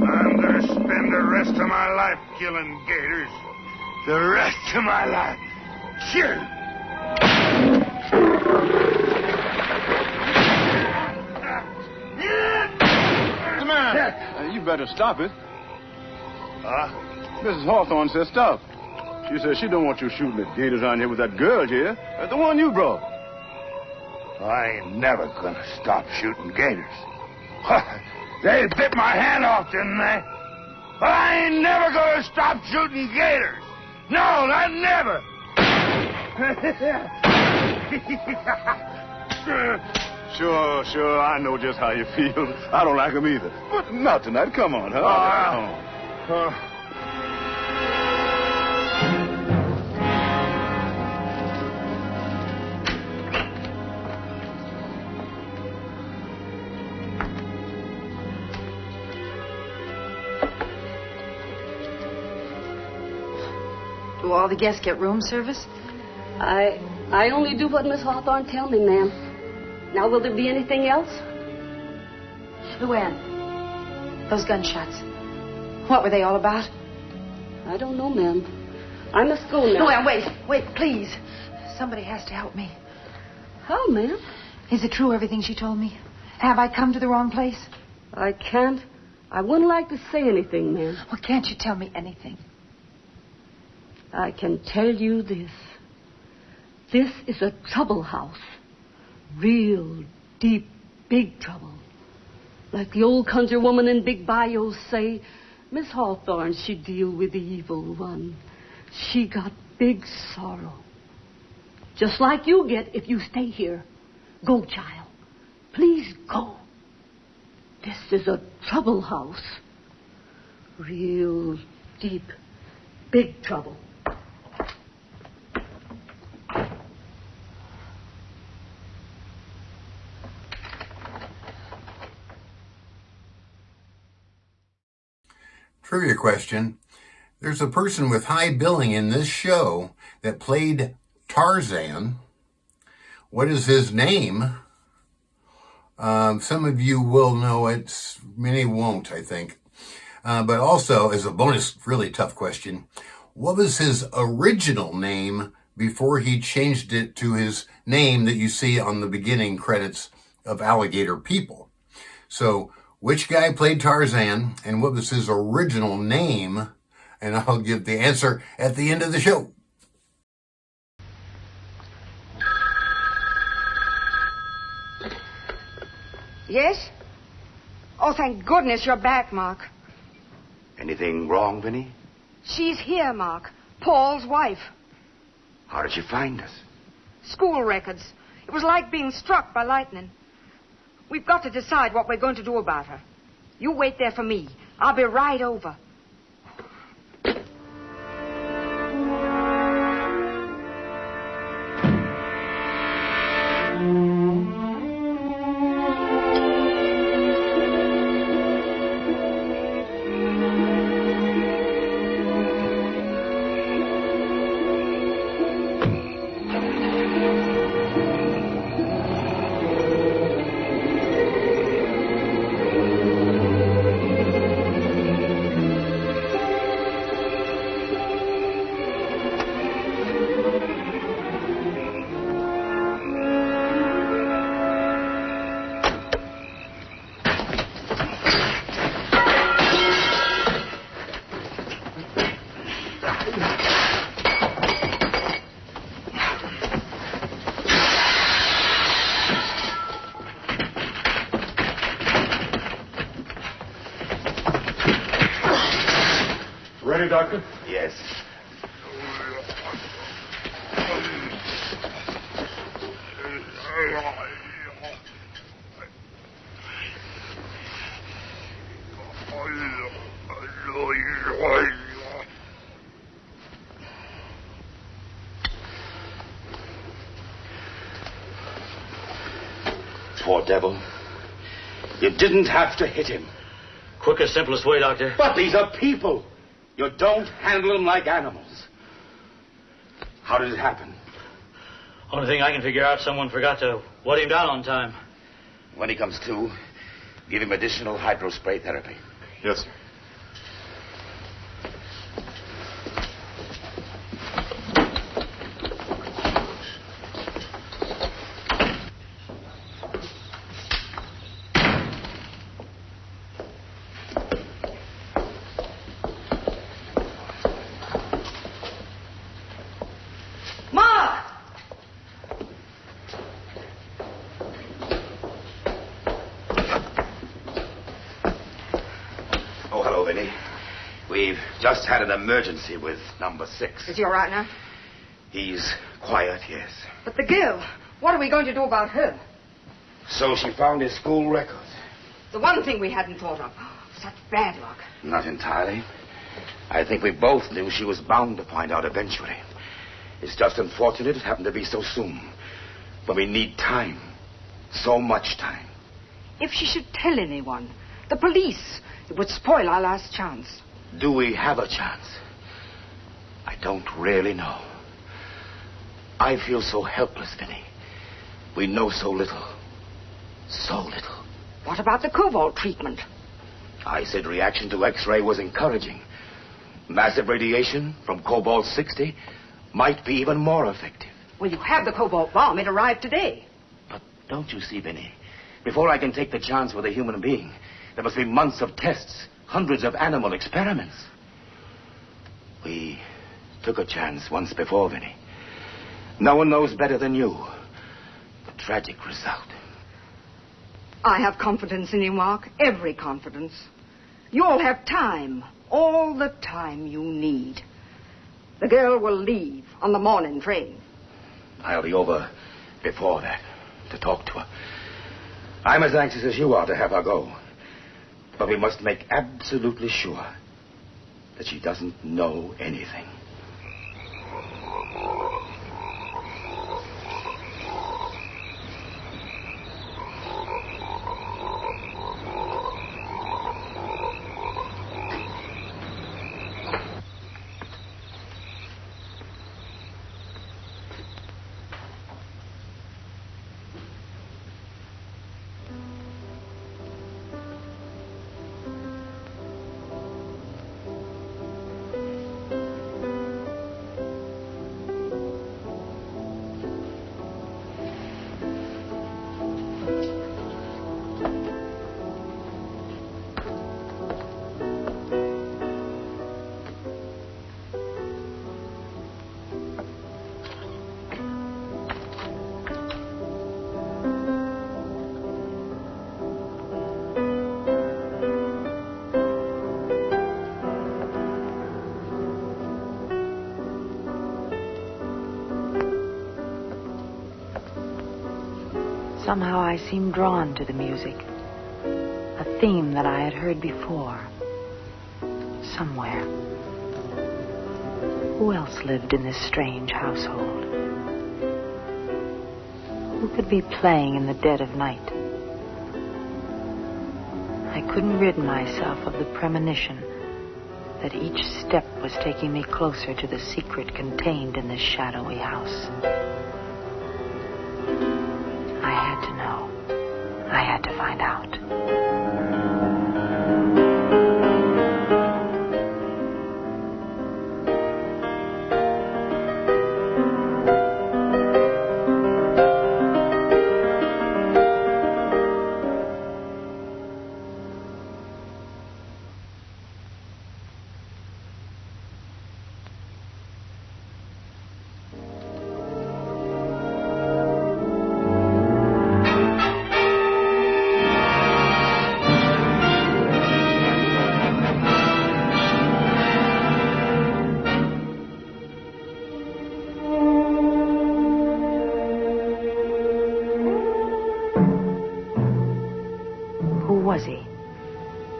Speaker 6: I'm gonna spend the rest of my life killing gators. The rest of my life. Sure.
Speaker 18: Come on. You better stop it. Mrs. Hawthorne said stop. She said she don't want you shooting at gators on here with that girl here. The one you brought.
Speaker 6: I ain't never gonna stop shooting gators. They bit my hand off, didn't they? But I ain't never gonna stop shooting gators. No, not never.
Speaker 18: Sure, I know just how you feel. I don't like them either. But not tonight. Come on, huh?
Speaker 8: Do all the guests get room service?
Speaker 23: I only do what Miss Hawthorne tell me, ma'am. Now, will there be anything else?
Speaker 8: Luann, those gunshots. What were they all about?
Speaker 23: I don't know, ma'am. I must go now.
Speaker 8: Luann, wait, please. Somebody has to help me.
Speaker 23: How, ma'am?
Speaker 8: Is it true everything she told me? Have I come to the wrong place?
Speaker 23: I can't. I wouldn't like to say anything, ma'am.
Speaker 8: Well, can't you tell me anything?
Speaker 23: I can tell you this. This is a trouble house. Real, deep, big trouble. Like the old conjure woman in Big Bayous say, Miss Hawthorne, she deal with the evil one. She got big sorrow. Just like you get if you stay here. Go, child. Please go. This is a trouble house. Real, deep, big trouble.
Speaker 1: Trivia question. There's a person with high billing in this show that played Tarzan. What is his name? Some of you will know it. Many won't, I think. But also, as a bonus, really tough question, what was his original name before he changed it to his name that you see on the beginning credits of Alligator People? So, which guy played Tarzan, and what was his original name? And I'll give the answer at the end of the show.
Speaker 5: Yes? Oh, thank goodness you're back, Mark.
Speaker 22: Anything wrong, Vinny?
Speaker 5: She's here, Mark. Paul's wife.
Speaker 22: How did she find us?
Speaker 5: School records. It was like being struck by lightning. We've got to decide what we're going to do about her. You wait there for me. I'll be right over.
Speaker 18: Ready, Doctor?
Speaker 22: Yes. Poor devil. You didn't have to hit him.
Speaker 3: Quickest, simplest way, Doctor.
Speaker 22: But these are people. You don't handle them like animals. How did it happen?
Speaker 3: Only thing I can figure out, someone forgot to wet him down on time.
Speaker 22: When he comes to, give him additional hydrospray therapy.
Speaker 18: Yes, sir.
Speaker 22: We've just had an emergency with number 6.
Speaker 5: Is he all right now?
Speaker 22: He's quiet, yes.
Speaker 5: But the girl, what are we going to do about her?
Speaker 22: So she found his school record.
Speaker 5: The one thing we hadn't thought of. Such bad luck.
Speaker 22: Not entirely. I think we both knew she was bound to find out eventually. It's just unfortunate it happened to be so soon. But we need time. So much time.
Speaker 5: If she should tell anyone, the police, it would spoil our last chance.
Speaker 22: Do we have a chance? I don't really know. I feel so helpless, Vinny. We know so little. So little.
Speaker 5: What about the cobalt treatment?
Speaker 22: I said reaction to X-ray was encouraging. Massive radiation from cobalt-60 might be even more effective.
Speaker 5: Well, you have the cobalt bomb. It arrived today.
Speaker 22: But don't you see, Vinny? Before I can take the chance with a human being, there must be months of tests, hundreds of animal experiments. We took a chance once before, Vinny. No one knows better than you the tragic result.
Speaker 5: I have confidence in you, Mark. Every confidence. You'll have time. All the time you need. The girl will leave on the morning train.
Speaker 22: I'll be over before that to talk to her. I'm as anxious as you are to have her go. But we must make absolutely sure that she doesn't know anything.
Speaker 8: Somehow I seemed drawn to the music. A theme that I had heard before. Somewhere. Who else lived in this strange household? Who could be playing in the dead of night? I couldn't rid myself of the premonition that each step was taking me closer to the secret contained in this shadowy house. I had to know. I had to find out.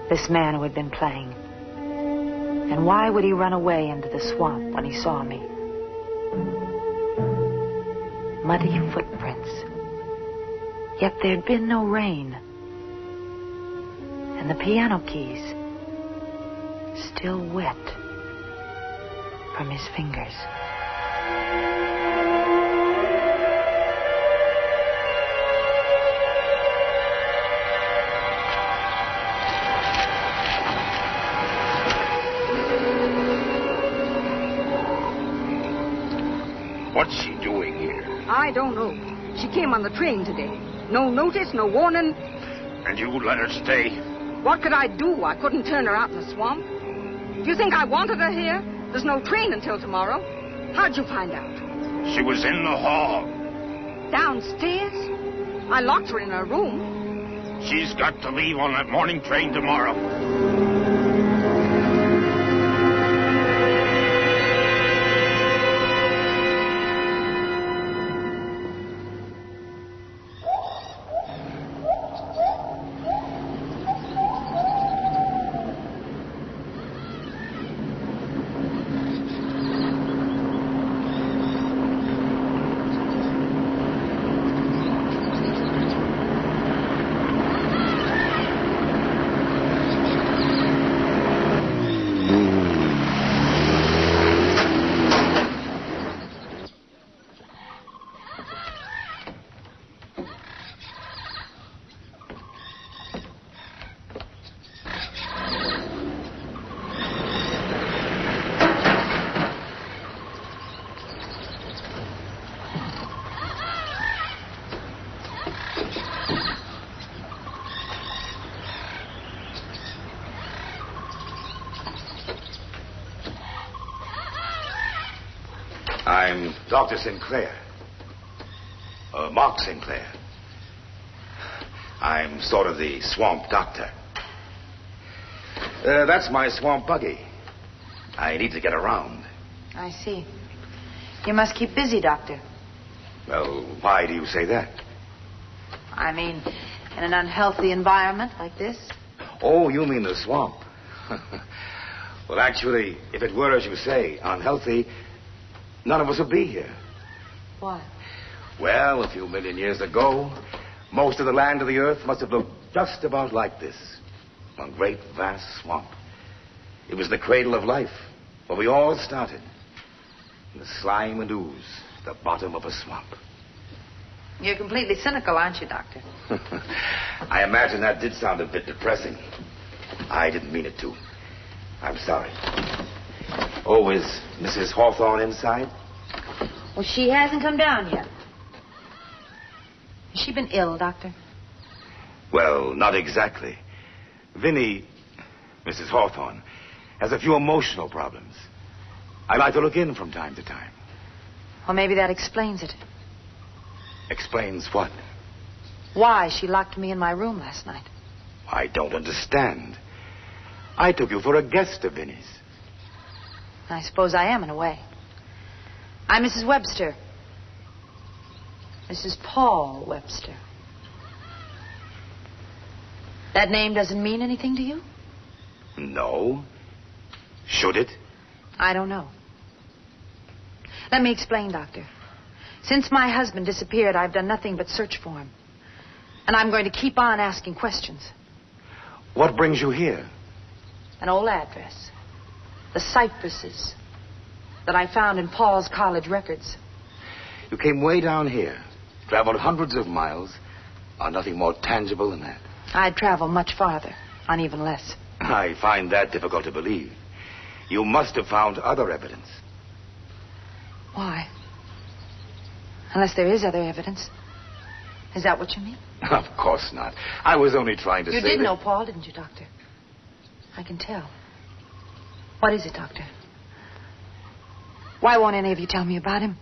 Speaker 8: This man who had been playing. And why would he run away into the swamp when he saw me? Muddy footprints. Yet there'd been no rain. And the piano keys, still wet from his fingers.
Speaker 6: What's she doing here?
Speaker 5: I don't know. She came on the train today. No notice, no warning.
Speaker 6: And you let her stay?
Speaker 5: What could I do? I couldn't turn her out in the swamp. Do you think I wanted her here? There's no train until tomorrow. How'd you find out?
Speaker 6: She was in the hall.
Speaker 5: Downstairs? I locked her in her room.
Speaker 6: She's got to leave on that morning train tomorrow.
Speaker 22: I'm Dr. Sinclair. Mark Sinclair. I'm sort of the swamp doctor. That's my swamp buggy. I need to get around.
Speaker 8: I see. You must keep busy, Doctor.
Speaker 22: Well, why do you say that?
Speaker 8: I mean, in an unhealthy environment like this.
Speaker 22: Oh, you mean the swamp. Well, actually, if it were as you say, unhealthy, none of us would be here.
Speaker 8: Why?
Speaker 22: Well, a few million years ago, most of the land of the earth must have looked just about like this. One great, vast swamp. It was the cradle of life, where we all started. In the slime and ooze, the bottom of a swamp.
Speaker 8: You're completely cynical, aren't you, Doctor?
Speaker 22: I imagine that did sound a bit depressing. I didn't mean it to. I'm sorry. Oh, is Mrs. Hawthorne inside?
Speaker 8: Well, she hasn't come down yet. Has she been ill, Doctor?
Speaker 22: Well, not exactly. Vinny, Mrs. Hawthorne, has a few emotional problems. I like to look in from time to time.
Speaker 8: Well, maybe that explains it.
Speaker 22: Explains what?
Speaker 8: Why she locked me in my room last night.
Speaker 22: I don't understand. I took you for a guest of Vinny's.
Speaker 8: I suppose I am, in a way. I'm Mrs. Webster. Mrs. Paul Webster. That name doesn't mean anything to you?
Speaker 22: No. Should it?
Speaker 8: I don't know. Let me explain, Doctor. Since my husband disappeared, I've done nothing but search for him. And I'm going to keep on asking questions.
Speaker 22: What brings you here?
Speaker 8: An old address. The cypresses that I found in Paul's college records.
Speaker 22: You came way down here, traveled hundreds of miles, on nothing more tangible than that.
Speaker 8: I'd travel much farther, on even less.
Speaker 22: I find that difficult to believe. You must have found other evidence.
Speaker 8: Why? Unless there is other evidence. Is that what you mean?
Speaker 22: Of course not. I was only trying to say
Speaker 8: You did
Speaker 22: that...
Speaker 8: know Paul, didn't you, Doctor? I can tell. What is it, Doctor? Why won't any of you tell me about him?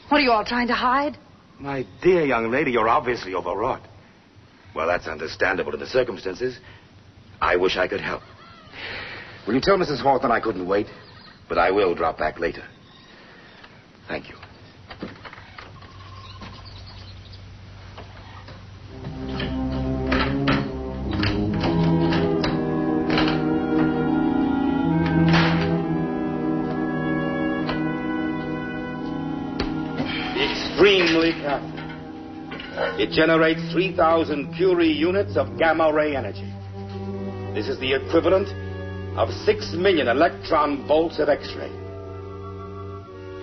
Speaker 8: What are you all trying to hide?
Speaker 22: My dear young lady, you're obviously overwrought. Well, that's understandable in the circumstances. I wish I could help. Will you tell Mrs. Hawthorne I couldn't wait? But I will drop back later. Thank you.
Speaker 6: Extremely powerful. It generates 3,000 Curie units of gamma ray energy. This is the equivalent of 6 million electron volts of X-ray.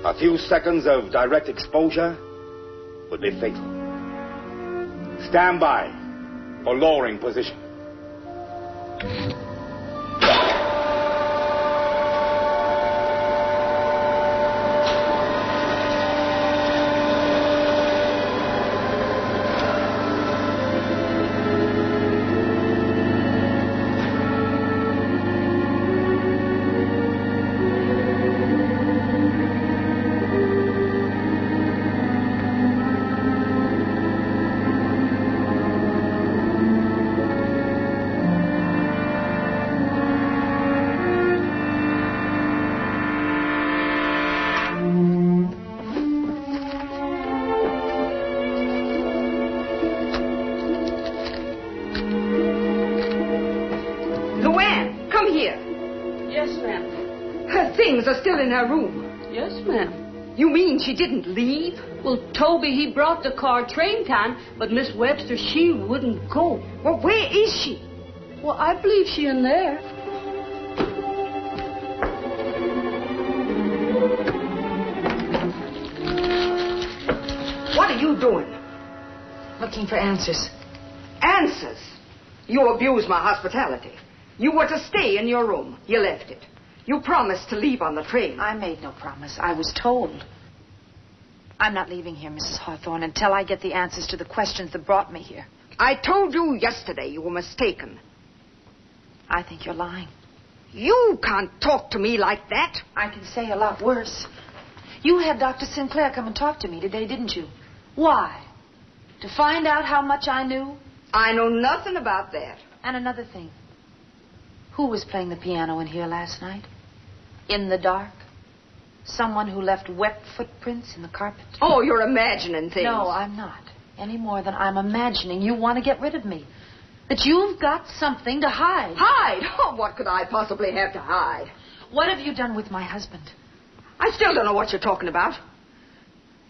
Speaker 6: A few seconds of direct exposure would be fatal. Stand by for lowering position.
Speaker 5: Are still in her room.
Speaker 23: Yes, ma'am.
Speaker 5: You mean she didn't leave?
Speaker 23: Well, Toby, he brought the car train time, but Miss Webster, she wouldn't go.
Speaker 5: Well, where is she?
Speaker 23: Well, I believe she in there.
Speaker 5: What are you doing?
Speaker 8: Looking for answers.
Speaker 5: Answers? You abused my hospitality. You were to stay in your room. You left it. You promised to leave on the train.
Speaker 8: I made no promise. I was told. I'm not leaving here, Mrs. Hawthorne, until I get the answers to the questions that brought me here.
Speaker 5: I told you yesterday you were mistaken.
Speaker 8: I think you're lying.
Speaker 5: You can't talk to me like that.
Speaker 8: I can say a lot worse. You had Dr. Sinclair come and talk to me today, didn't you? Why? To find out how much I knew?
Speaker 5: I know nothing about that.
Speaker 8: And another thing. Who was playing the piano in here last night? In the dark? Someone who left wet footprints in the carpet?
Speaker 5: Oh, you're imagining things.
Speaker 8: No, I'm not. Any more than I'm imagining you want to get rid of me. That you've got something to hide.
Speaker 5: Hide? Oh, what could I possibly have to hide?
Speaker 8: What have you done with my husband?
Speaker 5: I still don't know what you're talking about.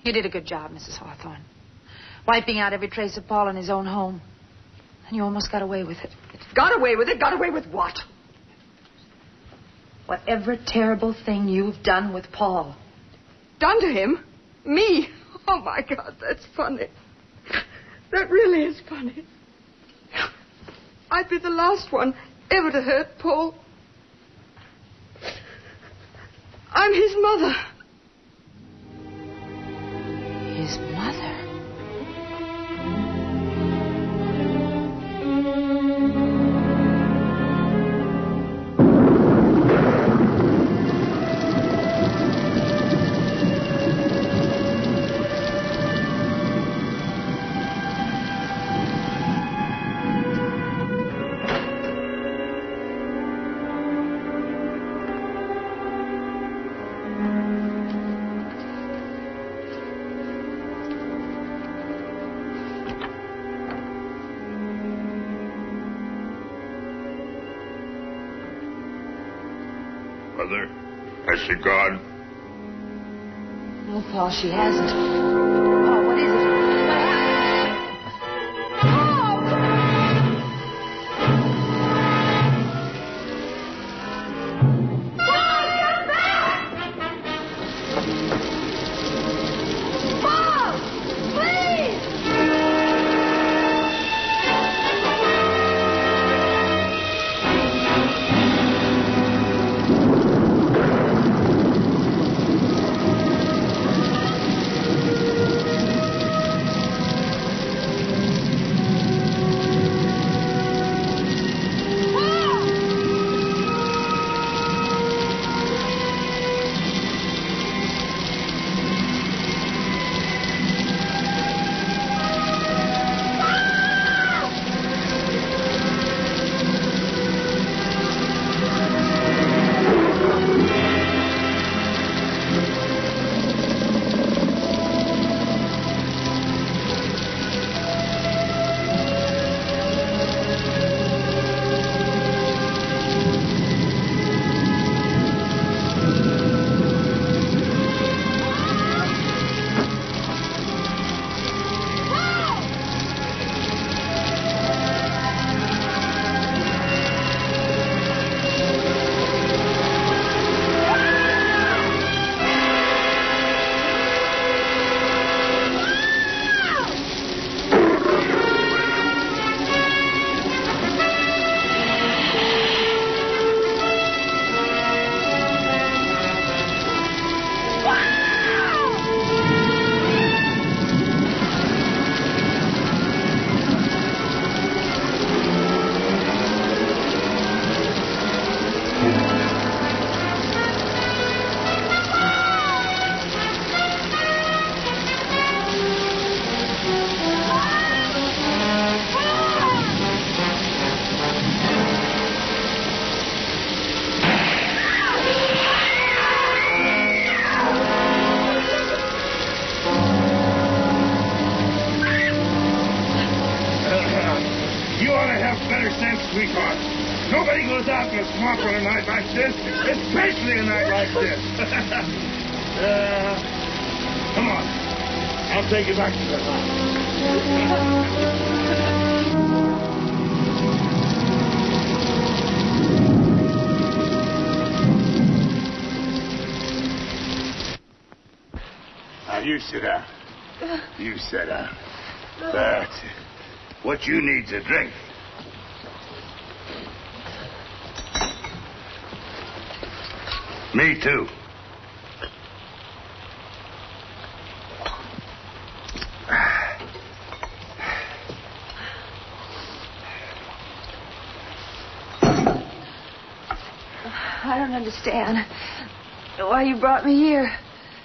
Speaker 8: You did a good job, Mrs. Hawthorne. Wiping out every trace of Paul in his own home. And you almost got away with it.
Speaker 5: Got away with it? Got away with what?
Speaker 8: Whatever terrible thing you've done with Paul.
Speaker 5: Done to him? Me? Oh, my God, that's funny. That really is funny. I'd be the last one ever to hurt Paul. I'm his mother.
Speaker 8: His mother?
Speaker 6: Mother, has she gone?
Speaker 8: No, Paul, she hasn't. Oh, what is it? What
Speaker 6: sweetheart. Nobody goes out in the swamp on a night like this, especially a night like this. Come on. I'll take you back to the house. Now, you sit down. You sit down. That's it. What you need's a drink. Me too.
Speaker 8: I don't understand why you brought me here.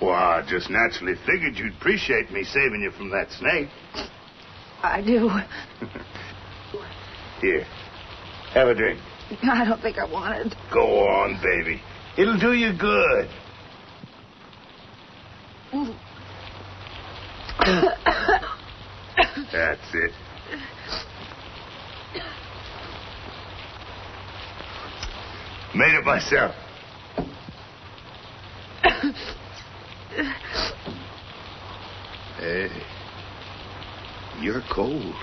Speaker 6: Well, I just naturally figured you'd appreciate me saving you from that snake.
Speaker 8: I do.
Speaker 6: Here, have a drink.
Speaker 8: I don't think I want it.
Speaker 6: Go on, baby. It'll do you good. That's it. Made it myself. Hey, you're cold.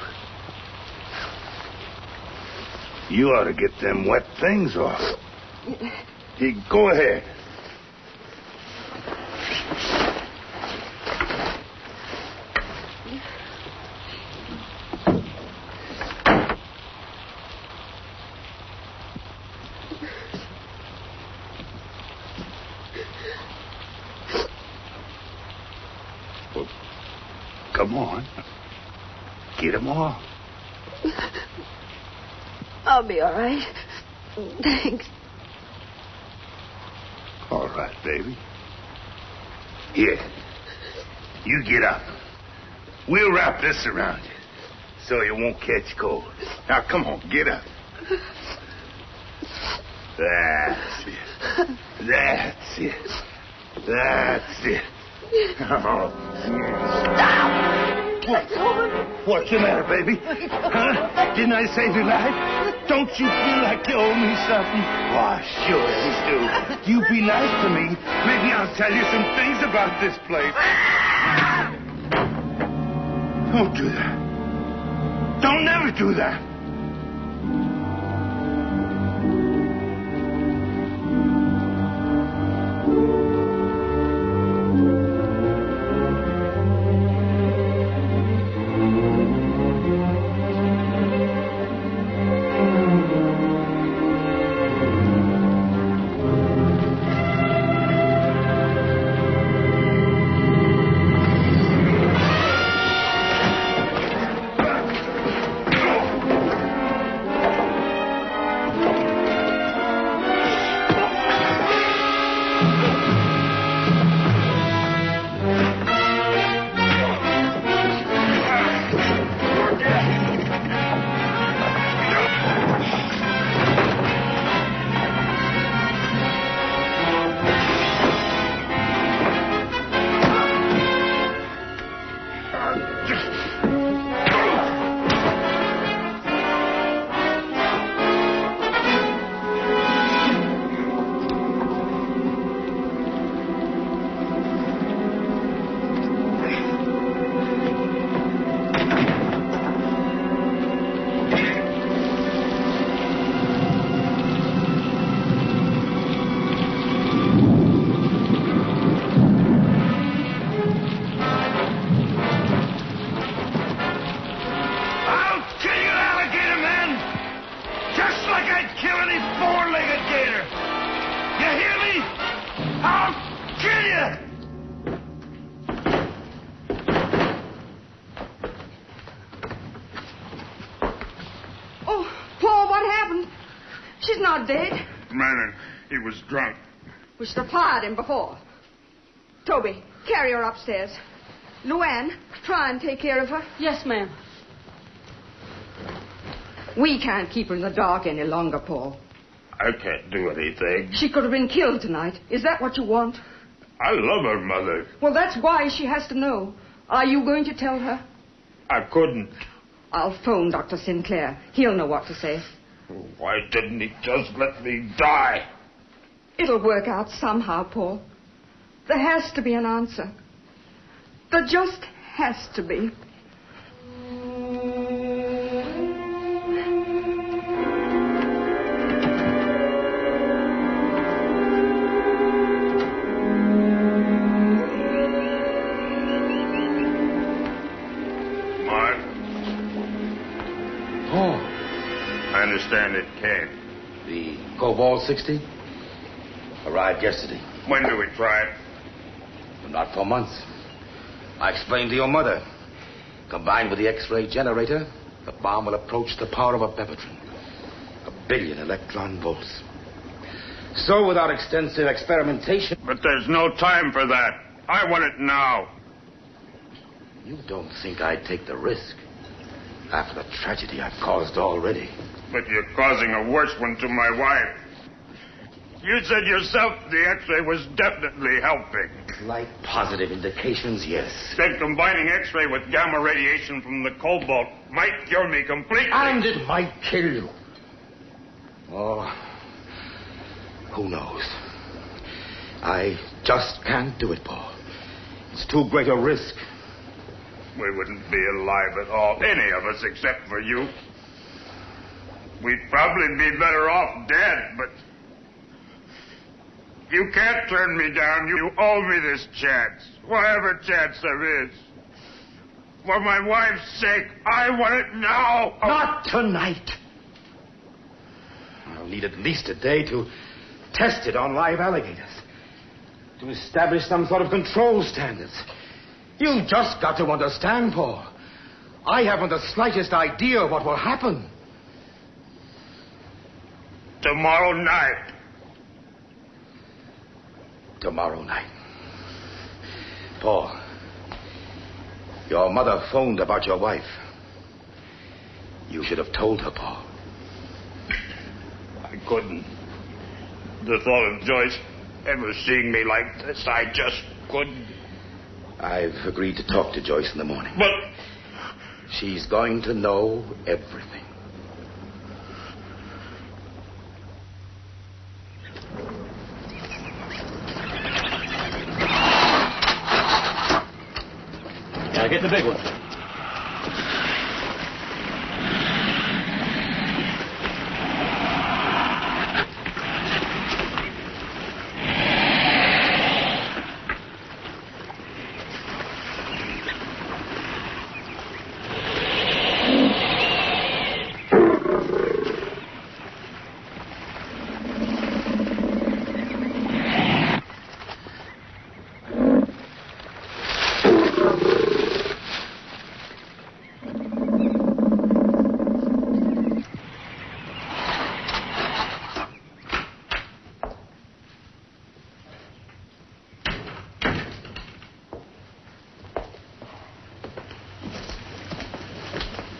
Speaker 6: You ought to get them wet things off. Go ahead. Well, come on. Get them off.
Speaker 8: I'll be all right. Thanks.
Speaker 6: All right, baby. Here. You get up. We'll wrap this around you so you won't catch cold. Now, come on, get up. That's it. That's it. That's it. Oh. Stop! What's the matter, baby? Huh? Didn't I save your life? Don't you feel like you owe me something? Why, sure you do. You be nice to me. Maybe I'll tell you some things about this place. Don't do that. Don't never do that.
Speaker 5: Dead?
Speaker 6: Man, he was drunk.
Speaker 5: We should have fired him before. Toby, carry her upstairs. Luann, try and take care of her.
Speaker 23: Yes, ma'am.
Speaker 5: We can't keep her in the dark any longer, Paul.
Speaker 6: I can't do anything.
Speaker 5: She could have been killed tonight. Is that what you want?
Speaker 6: I love her, Mother.
Speaker 5: Well, that's why she has to know. Are you going to tell her?
Speaker 6: I couldn't.
Speaker 5: I'll phone Dr. Sinclair. He'll know what to say.
Speaker 6: Why didn't he just let me die?
Speaker 5: It'll work out somehow, Paul. There has to be an answer. There just has to be.
Speaker 6: I understand it came.
Speaker 22: The Cobalt 60 arrived yesterday.
Speaker 6: When do we try it?
Speaker 22: Not for months. I explained to your mother. Combined with the X-ray generator, the bomb will approach the power of a bepatron. 1 billion electron volts. So without extensive experimentation...
Speaker 6: But there's no time for that. I want it now.
Speaker 22: You don't think I'd take the risk after the tragedy I've caused already.
Speaker 6: But you're causing a worse one to my wife. You said yourself the X-ray was definitely helping.
Speaker 22: Slight positive indications, yes.
Speaker 6: Then combining X-ray with gamma radiation from the cobalt might cure me completely.
Speaker 22: And it might kill you. Oh, who knows? I just can't do it, Paul. It's too great a risk.
Speaker 6: We wouldn't be alive at all, any of us except for you. We'd probably be better off dead, but... You can't turn me down. You owe me this chance. Whatever chance there is. For my wife's sake, I want it now.
Speaker 22: Not tonight. I'll need at least a day to test it on live alligators. To establish some sort of control standards. You've just got to understand, Paul. I haven't the slightest idea what will happen.
Speaker 6: Tomorrow night.
Speaker 22: Tomorrow night. Paul, your mother phoned about your wife. You should have told her, Paul.
Speaker 6: I couldn't. The thought of Joyce ever seeing me like this, I just couldn't.
Speaker 22: I've agreed to talk to Joyce in the morning.
Speaker 6: But...
Speaker 22: She's going to know everything.
Speaker 10: Get the big one.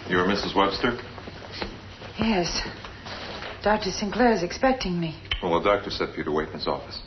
Speaker 4: You're Mrs. Webster?
Speaker 8: Yes. Dr. Sinclair is expecting me.
Speaker 4: Well, the doctor said for you to wait in his office.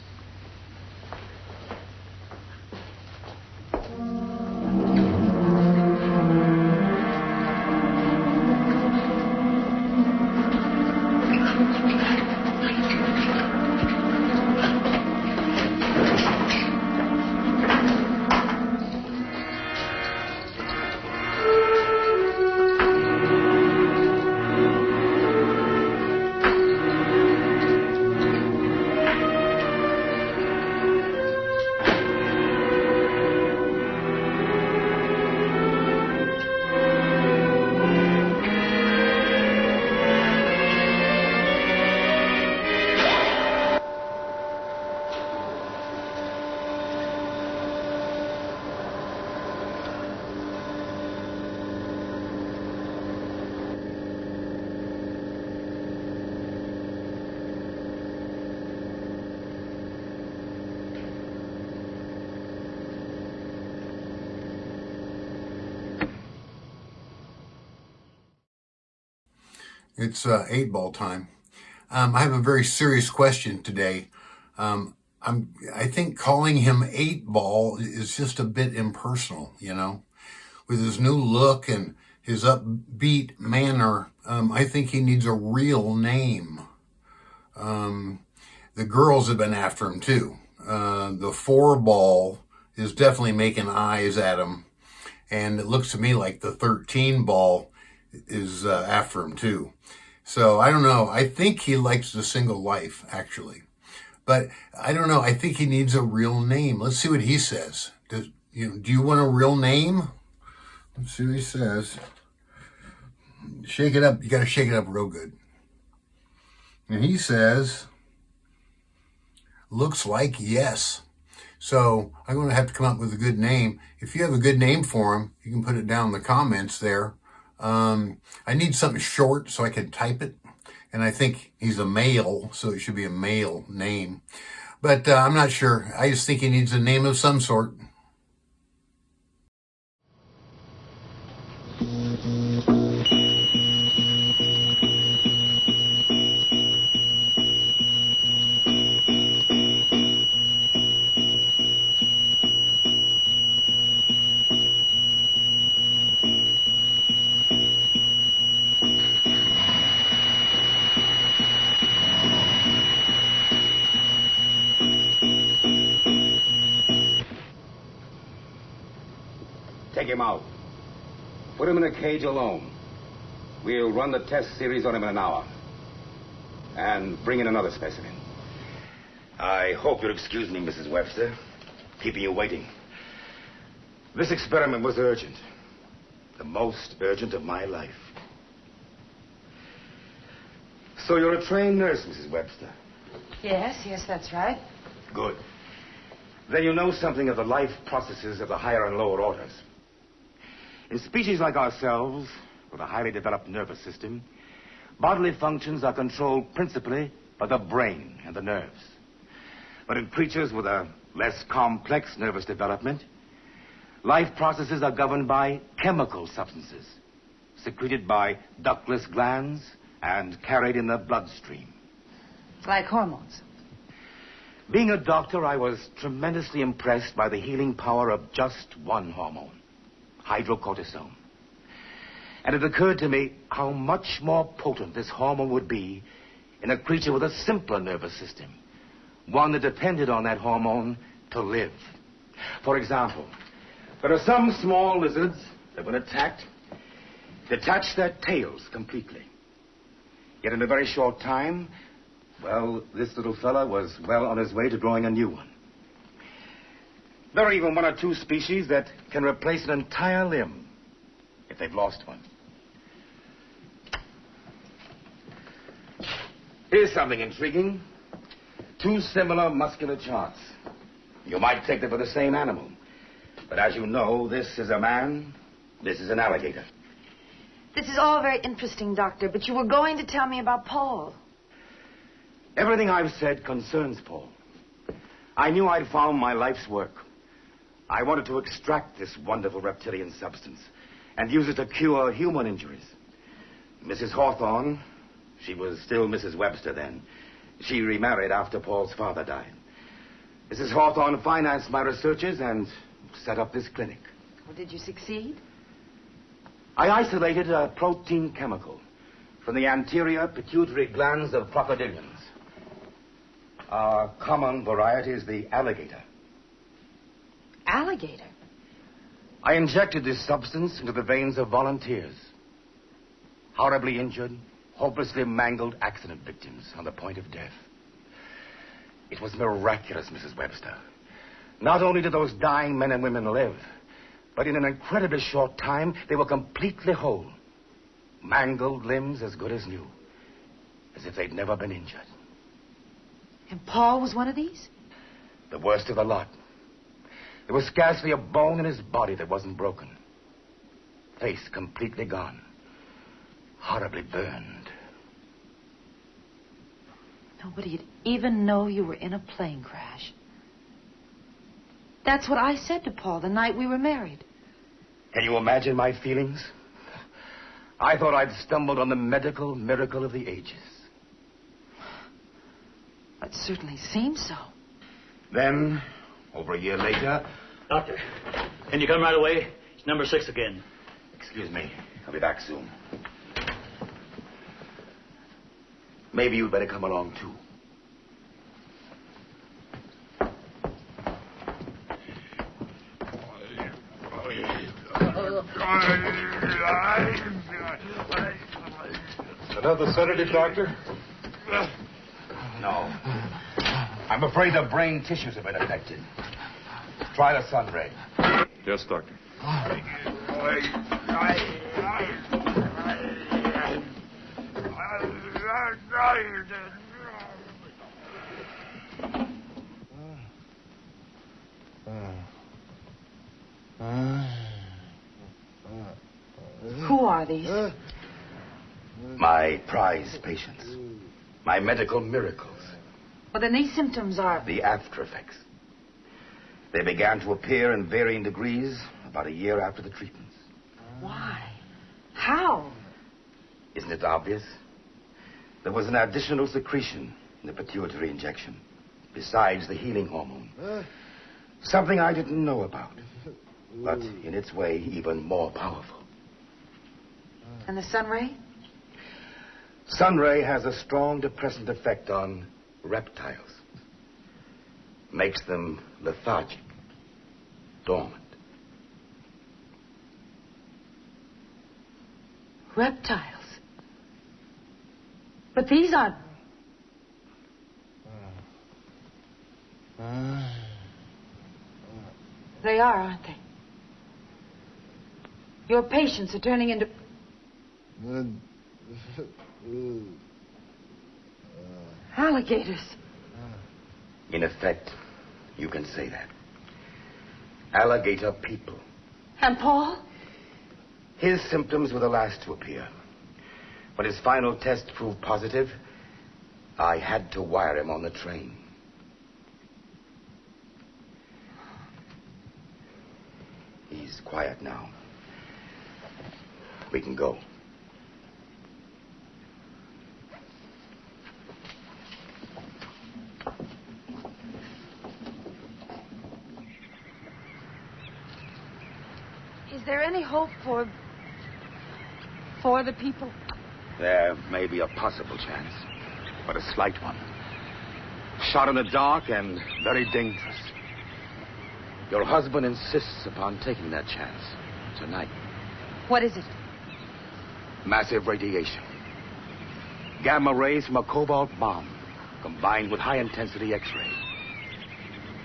Speaker 1: It's 8-ball time. I have a very serious question today. I think calling him 8-ball is just a bit impersonal, you know. With his new look and his upbeat manner, I think he needs a real name. The girls have been after him too. The 4-ball is definitely making eyes at him. And it looks to me like the 13-ball is after him too. So I don't know. I think he likes the single life, actually. But I don't know. I think he needs a real name. Let's see what he says. Do you want a real name? Let's see what he says. Shake it up. You got to shake it up real good. And he says, looks like yes. So I'm going to have to come up with a good name. If you have a good name for him, you can put it down in the comments there. I need something short so I can type it. And I think he's a male, so it should be a male name. But I'm not sure. I just think he needs a name of some sort.
Speaker 22: Take him out. Put him in a cage alone. We'll run the test series on him in an hour. And bring in another specimen. I hope you'll excuse me, Mrs. Webster. Keeping you waiting. This experiment was urgent. The most urgent of my life. So you're a trained nurse, Mrs. Webster?
Speaker 8: Yes, that's right.
Speaker 22: Good. Then you know something of the life processes of the higher and lower orders. In species like ourselves, with a highly developed nervous system, bodily functions are controlled principally by the brain and the nerves. But in creatures with a less complex nervous development, life processes are governed by chemical substances, secreted by ductless glands and carried in the bloodstream.
Speaker 8: Like hormones.
Speaker 22: Being a doctor, I was tremendously impressed by the healing power of just one hormone. Hydrocortisone. And it occurred to me how much more potent this hormone would be in a creature with a simpler nervous system, one that depended on that hormone to live. For example, There are some small lizards that, when attacked, detach their tails completely. Yet in a very short time, well, this little fella was well on his way to growing a new one. There are even one or two species that can replace an entire limb if they've lost one. Here's something intriguing. Two similar muscular charts. You might take them for the same animal. But as you know, this is a man, this is an alligator.
Speaker 8: This is all very interesting, Doctor, but you were going to tell me about Paul.
Speaker 22: Everything I've said concerns Paul. I knew I'd found my life's work. I wanted to extract this wonderful reptilian substance and use it to cure human injuries. Mrs. Hawthorne, she was still Mrs. Webster then. She remarried after Paul's father died. Mrs. Hawthorne financed my researches and set up this clinic.
Speaker 8: Well, did you succeed?
Speaker 22: I isolated a protein chemical from the anterior pituitary glands of crocodilians. Our common variety is the alligator.
Speaker 8: Alligator?
Speaker 22: I injected this substance into the veins of volunteers. Horribly injured, hopelessly mangled accident victims on the point of death. It was miraculous, Mrs. Webster. Not only did those dying men and women live, but in an incredibly short time, they were completely whole. Mangled limbs as good as new. As if they'd never been injured.
Speaker 8: And Paul was one of these?
Speaker 22: The worst of the lot. There was scarcely a bone in his body that wasn't broken. Face completely gone. Horribly burned.
Speaker 8: Nobody'd even know you were in a plane crash. That's what I said to Paul the night we were married.
Speaker 22: Can you imagine my feelings? I thought I'd stumbled on the medical miracle of the ages.
Speaker 8: It certainly seems so.
Speaker 22: Then, over a year later...
Speaker 3: Doctor, can you come right away? It's number 6 again.
Speaker 22: Excuse me. I'll be back soon. Maybe you'd better come along, too.
Speaker 18: Another sedative, Doctor?
Speaker 22: No. I'm afraid the brain tissues have been affected. Try the sun ray.
Speaker 4: Yes, Doctor.
Speaker 8: Who are these?
Speaker 22: My prize patients. My medical miracles.
Speaker 8: Well, then these symptoms are...
Speaker 22: The after effects. They began to appear in varying degrees about a year after the treatments.
Speaker 8: Why? How?
Speaker 22: Isn't it obvious? There was an additional secretion in the pituitary injection, besides the healing hormone. Something I didn't know about, but in its way, even more powerful.
Speaker 8: And the sun ray?
Speaker 22: Sun ray has a strong depressant effect on reptiles. Makes them lethargic, dormant.
Speaker 8: Reptiles? But these aren't... They are, aren't they? Your patients are turning into... alligators.
Speaker 22: In effect, you can say that. Alligator people.
Speaker 8: And Paul?
Speaker 22: His symptoms were the last to appear. When his final test proved positive, I had to wire him on the train. He's quiet now. We can go.
Speaker 8: Is there any hope for the people?
Speaker 22: There may be a possible chance, but a slight one. Shot in the dark and very dangerous. Your husband insists upon taking that chance tonight.
Speaker 8: What is it?
Speaker 22: Massive radiation. Gamma rays from a cobalt bomb, combined with high-intensity X-ray.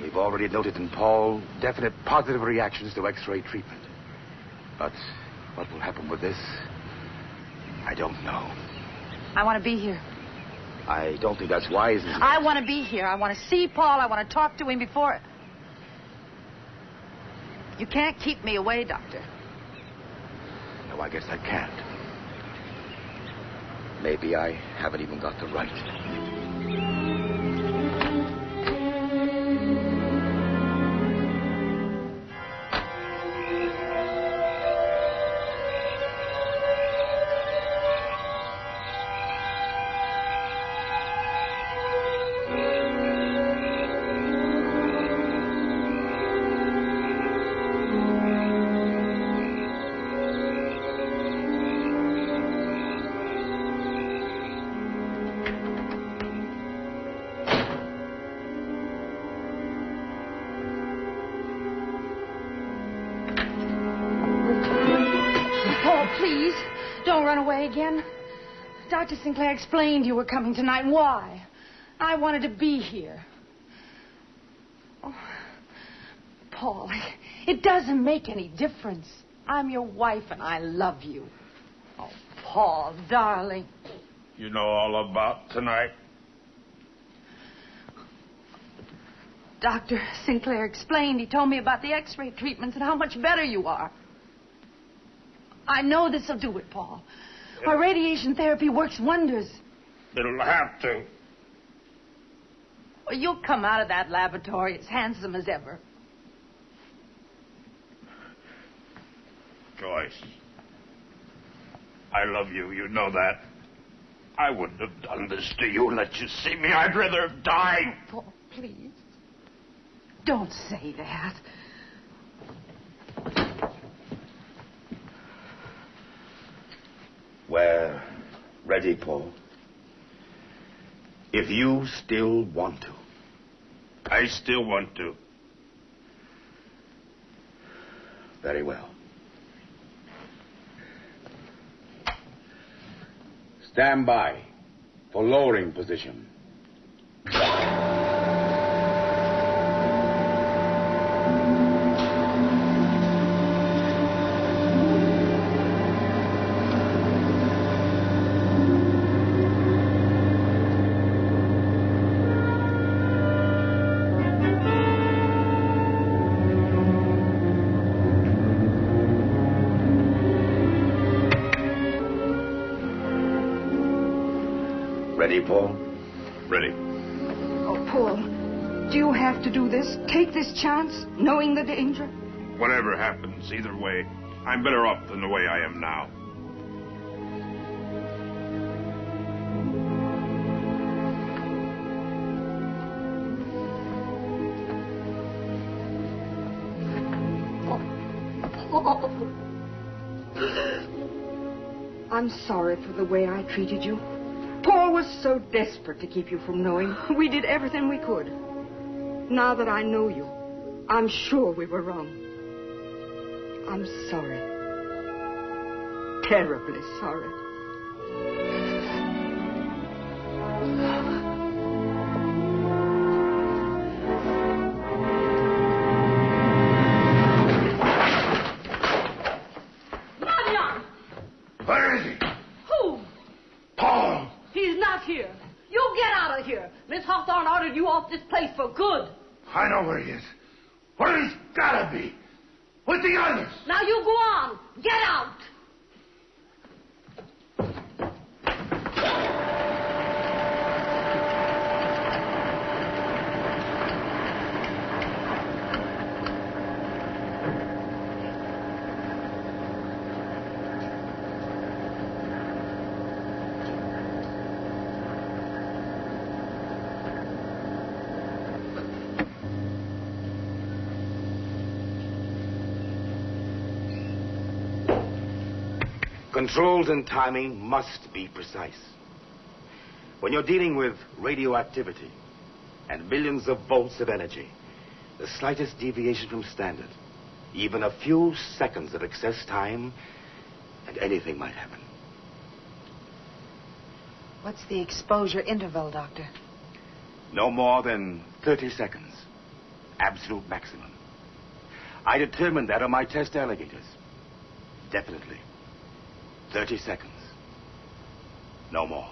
Speaker 22: We've already noted in Paul definite positive reactions to X-ray treatment. But what will happen with this, I don't know.
Speaker 8: I want to be here.
Speaker 22: I don't think that's wise.
Speaker 8: I want to be here. I want to see Paul. I want to talk to him before... You can't keep me away, Doctor.
Speaker 22: No, I guess I can't. Maybe I haven't even got the right.
Speaker 8: Please, don't run away again. Dr. Sinclair explained you were coming tonight. Why? I wanted to be here. Oh, Paul, it doesn't make any difference. I'm your wife and I love you. Oh, Paul, darling.
Speaker 6: You know all about tonight?
Speaker 8: Dr. Sinclair explained. He told me about the X-ray treatments and how much better you are. I know this will do it, Paul. Our radiation therapy works wonders.
Speaker 6: It'll have to.
Speaker 8: Well, you'll come out of that laboratory as handsome as ever.
Speaker 6: Joyce, I love you. You know that. I wouldn't have done this to you. Let you see me. I'd rather have died.
Speaker 8: Oh, Paul, please. Don't say that.
Speaker 22: We're ready, Paul. If you still want to.
Speaker 6: I still want to.
Speaker 22: Very well. Stand by for lowering position. Ready, Paul?
Speaker 6: Ready.
Speaker 5: Oh, Paul, do you have to do this? Take this chance, knowing the danger?
Speaker 6: Whatever happens, either way, I'm better off than the way I am now.
Speaker 5: I'm sorry for the way I treated you. Paul was so desperate to keep you from knowing. We did everything we could. Now that I know you, I'm sure we were wrong. I'm sorry. Terribly sorry.
Speaker 6: Where is he?
Speaker 11: Who?
Speaker 6: Paul!
Speaker 11: He's not here. You get out of here. Miss Hawthorne ordered you off this place for good.
Speaker 6: I know where he is. Where he's gotta be. With the others.
Speaker 11: Now you go on. Get out.
Speaker 22: Controls and timing must be precise. When you're dealing with radioactivity and millions of volts of energy, The slightest deviation from standard, even a few seconds of excess time, and anything might happen.
Speaker 8: What's the exposure interval, Doctor?
Speaker 22: No more than 30 seconds. Absolute maximum. I determined that on my test alligators. Definitely. 30 seconds. No more.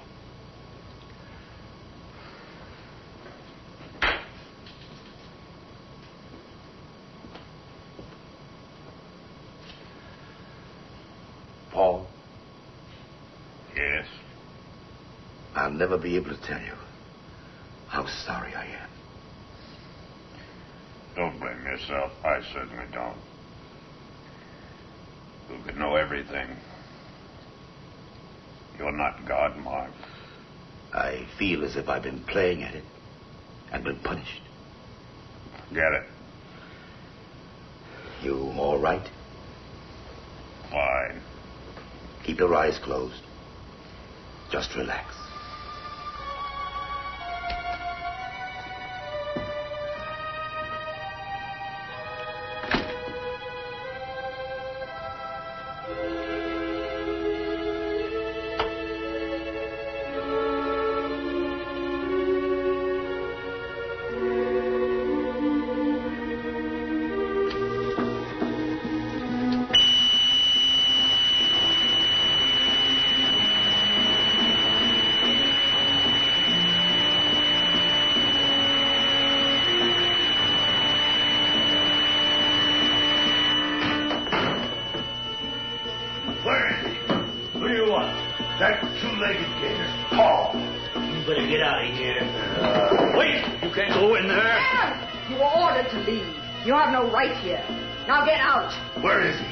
Speaker 22: Paul?
Speaker 6: Yes?
Speaker 22: I'll never be able to tell you how sorry I am.
Speaker 6: Don't blame yourself. I certainly don't. Who could know everything? You're not God, Mark.
Speaker 22: I feel as if I've been playing at it and been punished.
Speaker 6: Get it?
Speaker 22: You all right?
Speaker 6: Fine.
Speaker 22: Keep your eyes closed. Just relax.
Speaker 6: That two-legged gator, Paul.
Speaker 3: You better get out of here. Wait! You can't go in there.
Speaker 5: You were ordered to leave. You have no right here. Now get out.
Speaker 6: Where is he?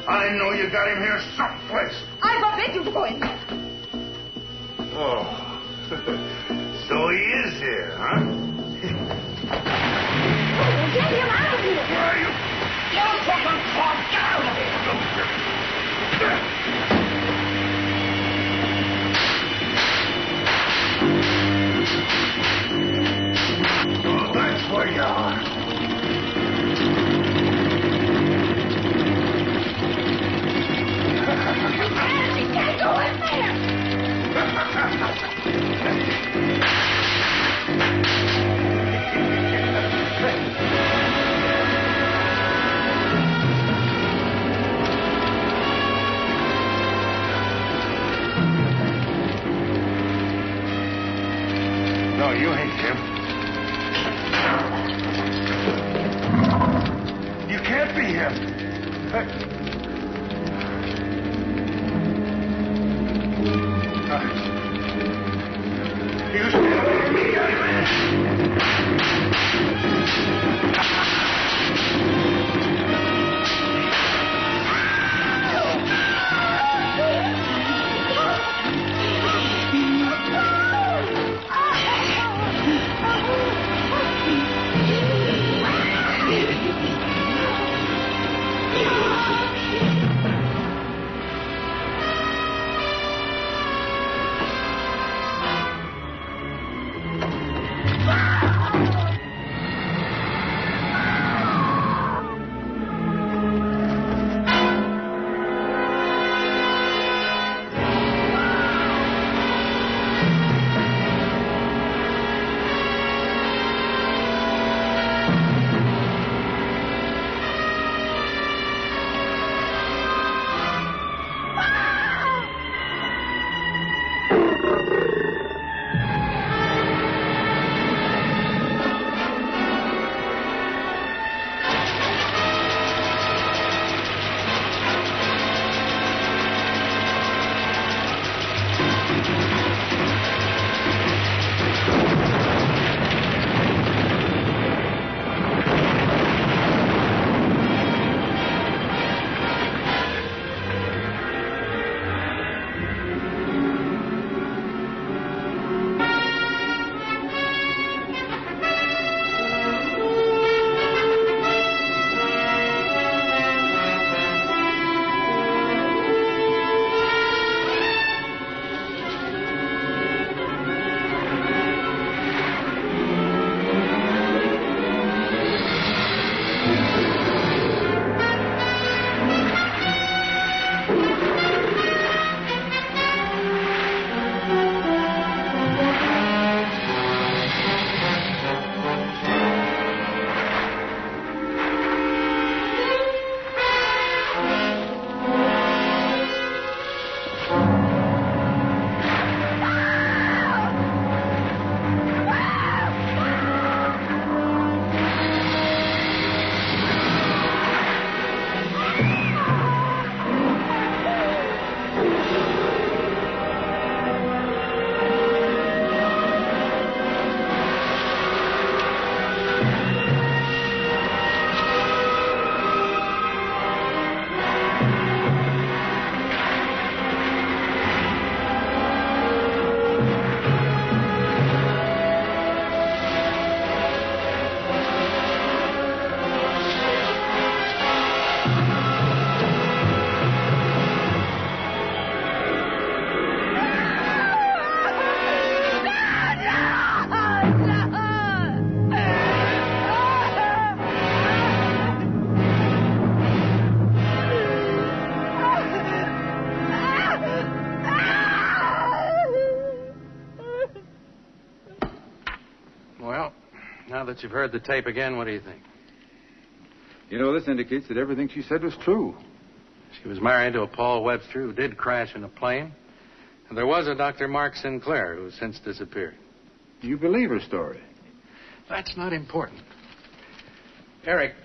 Speaker 6: I know you got him here someplace.
Speaker 5: I forbid you to go in there.
Speaker 6: Oh. So he is here, huh?
Speaker 5: Get him out of here.
Speaker 6: Where are you?
Speaker 5: You fucking Clark, get out of here.
Speaker 6: Oh, that's where you are.
Speaker 5: You can't go in there.
Speaker 6: No, you ain't him. You can't be him. You scared me, Edwin.
Speaker 17: Now that you've heard the tape again, what do you think?
Speaker 9: You know, this indicates that everything she said was true.
Speaker 17: She was married to a Paul Webster who did crash in a plane. And there was a Dr. Mark Sinclair who has since disappeared.
Speaker 9: You believe her story?
Speaker 17: That's not important. Eric,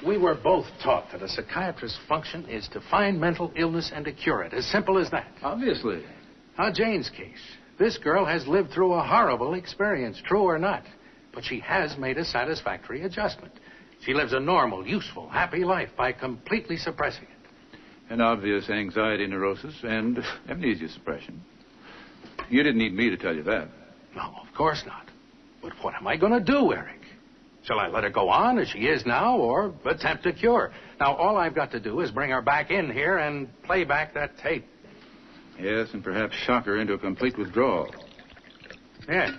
Speaker 17: we were both taught that a psychiatrist's function is to find mental illness and to cure it. As simple as that.
Speaker 9: Obviously.
Speaker 17: Now, Jane's case. This girl has lived through a horrible experience, true or not. But she has made a satisfactory adjustment. She lives a normal, useful, happy life by completely suppressing it.
Speaker 9: An obvious anxiety neurosis and amnesia suppression. You didn't need me to tell you that.
Speaker 17: No, of course not. But what am I going to do, Eric? Shall I let her go on as she is now or attempt a cure? Now, all I've got to do is bring her back in here and play back that tape.
Speaker 9: Yes, and perhaps shock her into a complete withdrawal.
Speaker 17: Yes.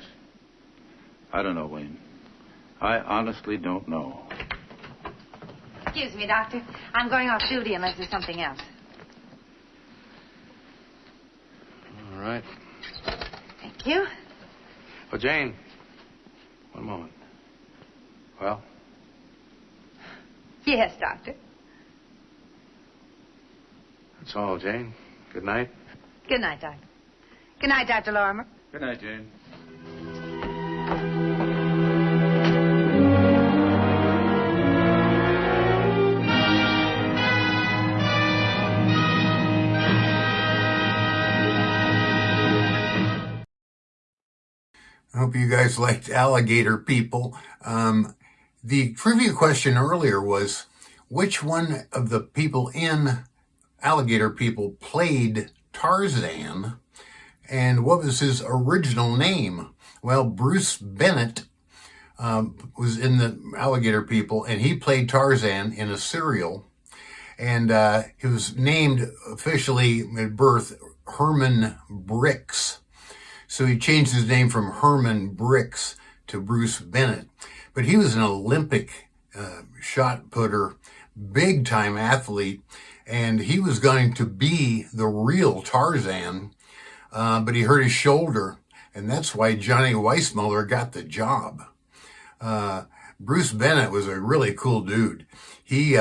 Speaker 9: I don't know, Wayne. I honestly don't know.
Speaker 8: Excuse me, Doctor. I'm going off duty unless there's something else.
Speaker 17: All right.
Speaker 8: Thank you.
Speaker 17: Well, Jane, one moment. Well?
Speaker 8: Yes, Doctor.
Speaker 17: That's all, Jane. Good night.
Speaker 8: Good night, Doctor. Good night, Dr. Lorimer.
Speaker 9: Good night, Jane.
Speaker 1: I hope you guys liked Alligator People. The trivia question earlier was, which one of the people in Alligator People played Tarzan, and what was his original name? Well, Bruce Bennett was in the Alligator People, and he played Tarzan in a serial, and he was named officially at birth Herman Brix. So he changed his name from Herman Brix to Bruce Bennett. But he was an Olympic shot putter, big-time athlete, and he was going to be the real Tarzan, but he hurt his shoulder, and that's why Johnny Weissmuller got the job. Bruce Bennett was a really cool dude. He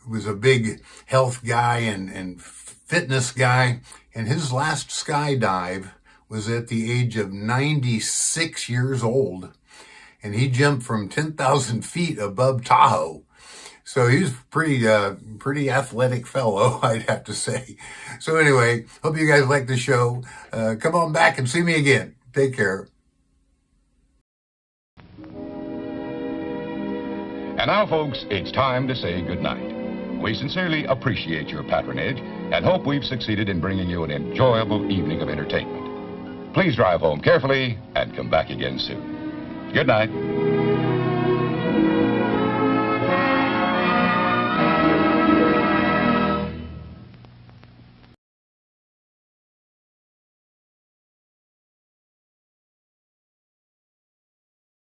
Speaker 1: was a big health guy and fitness guy, and his last skydive was at the age of 96 years old, and he jumped from 10,000 feet above Tahoe. So he was pretty athletic fellow, I'd have to say. So anyway, hope you guys like the show. Come on back and see me again. Take care.
Speaker 13: And now, folks, it's time to say goodnight. We sincerely appreciate your patronage and hope we've succeeded in bringing you an enjoyable evening of entertainment. Please drive home carefully and come back again soon. Good night.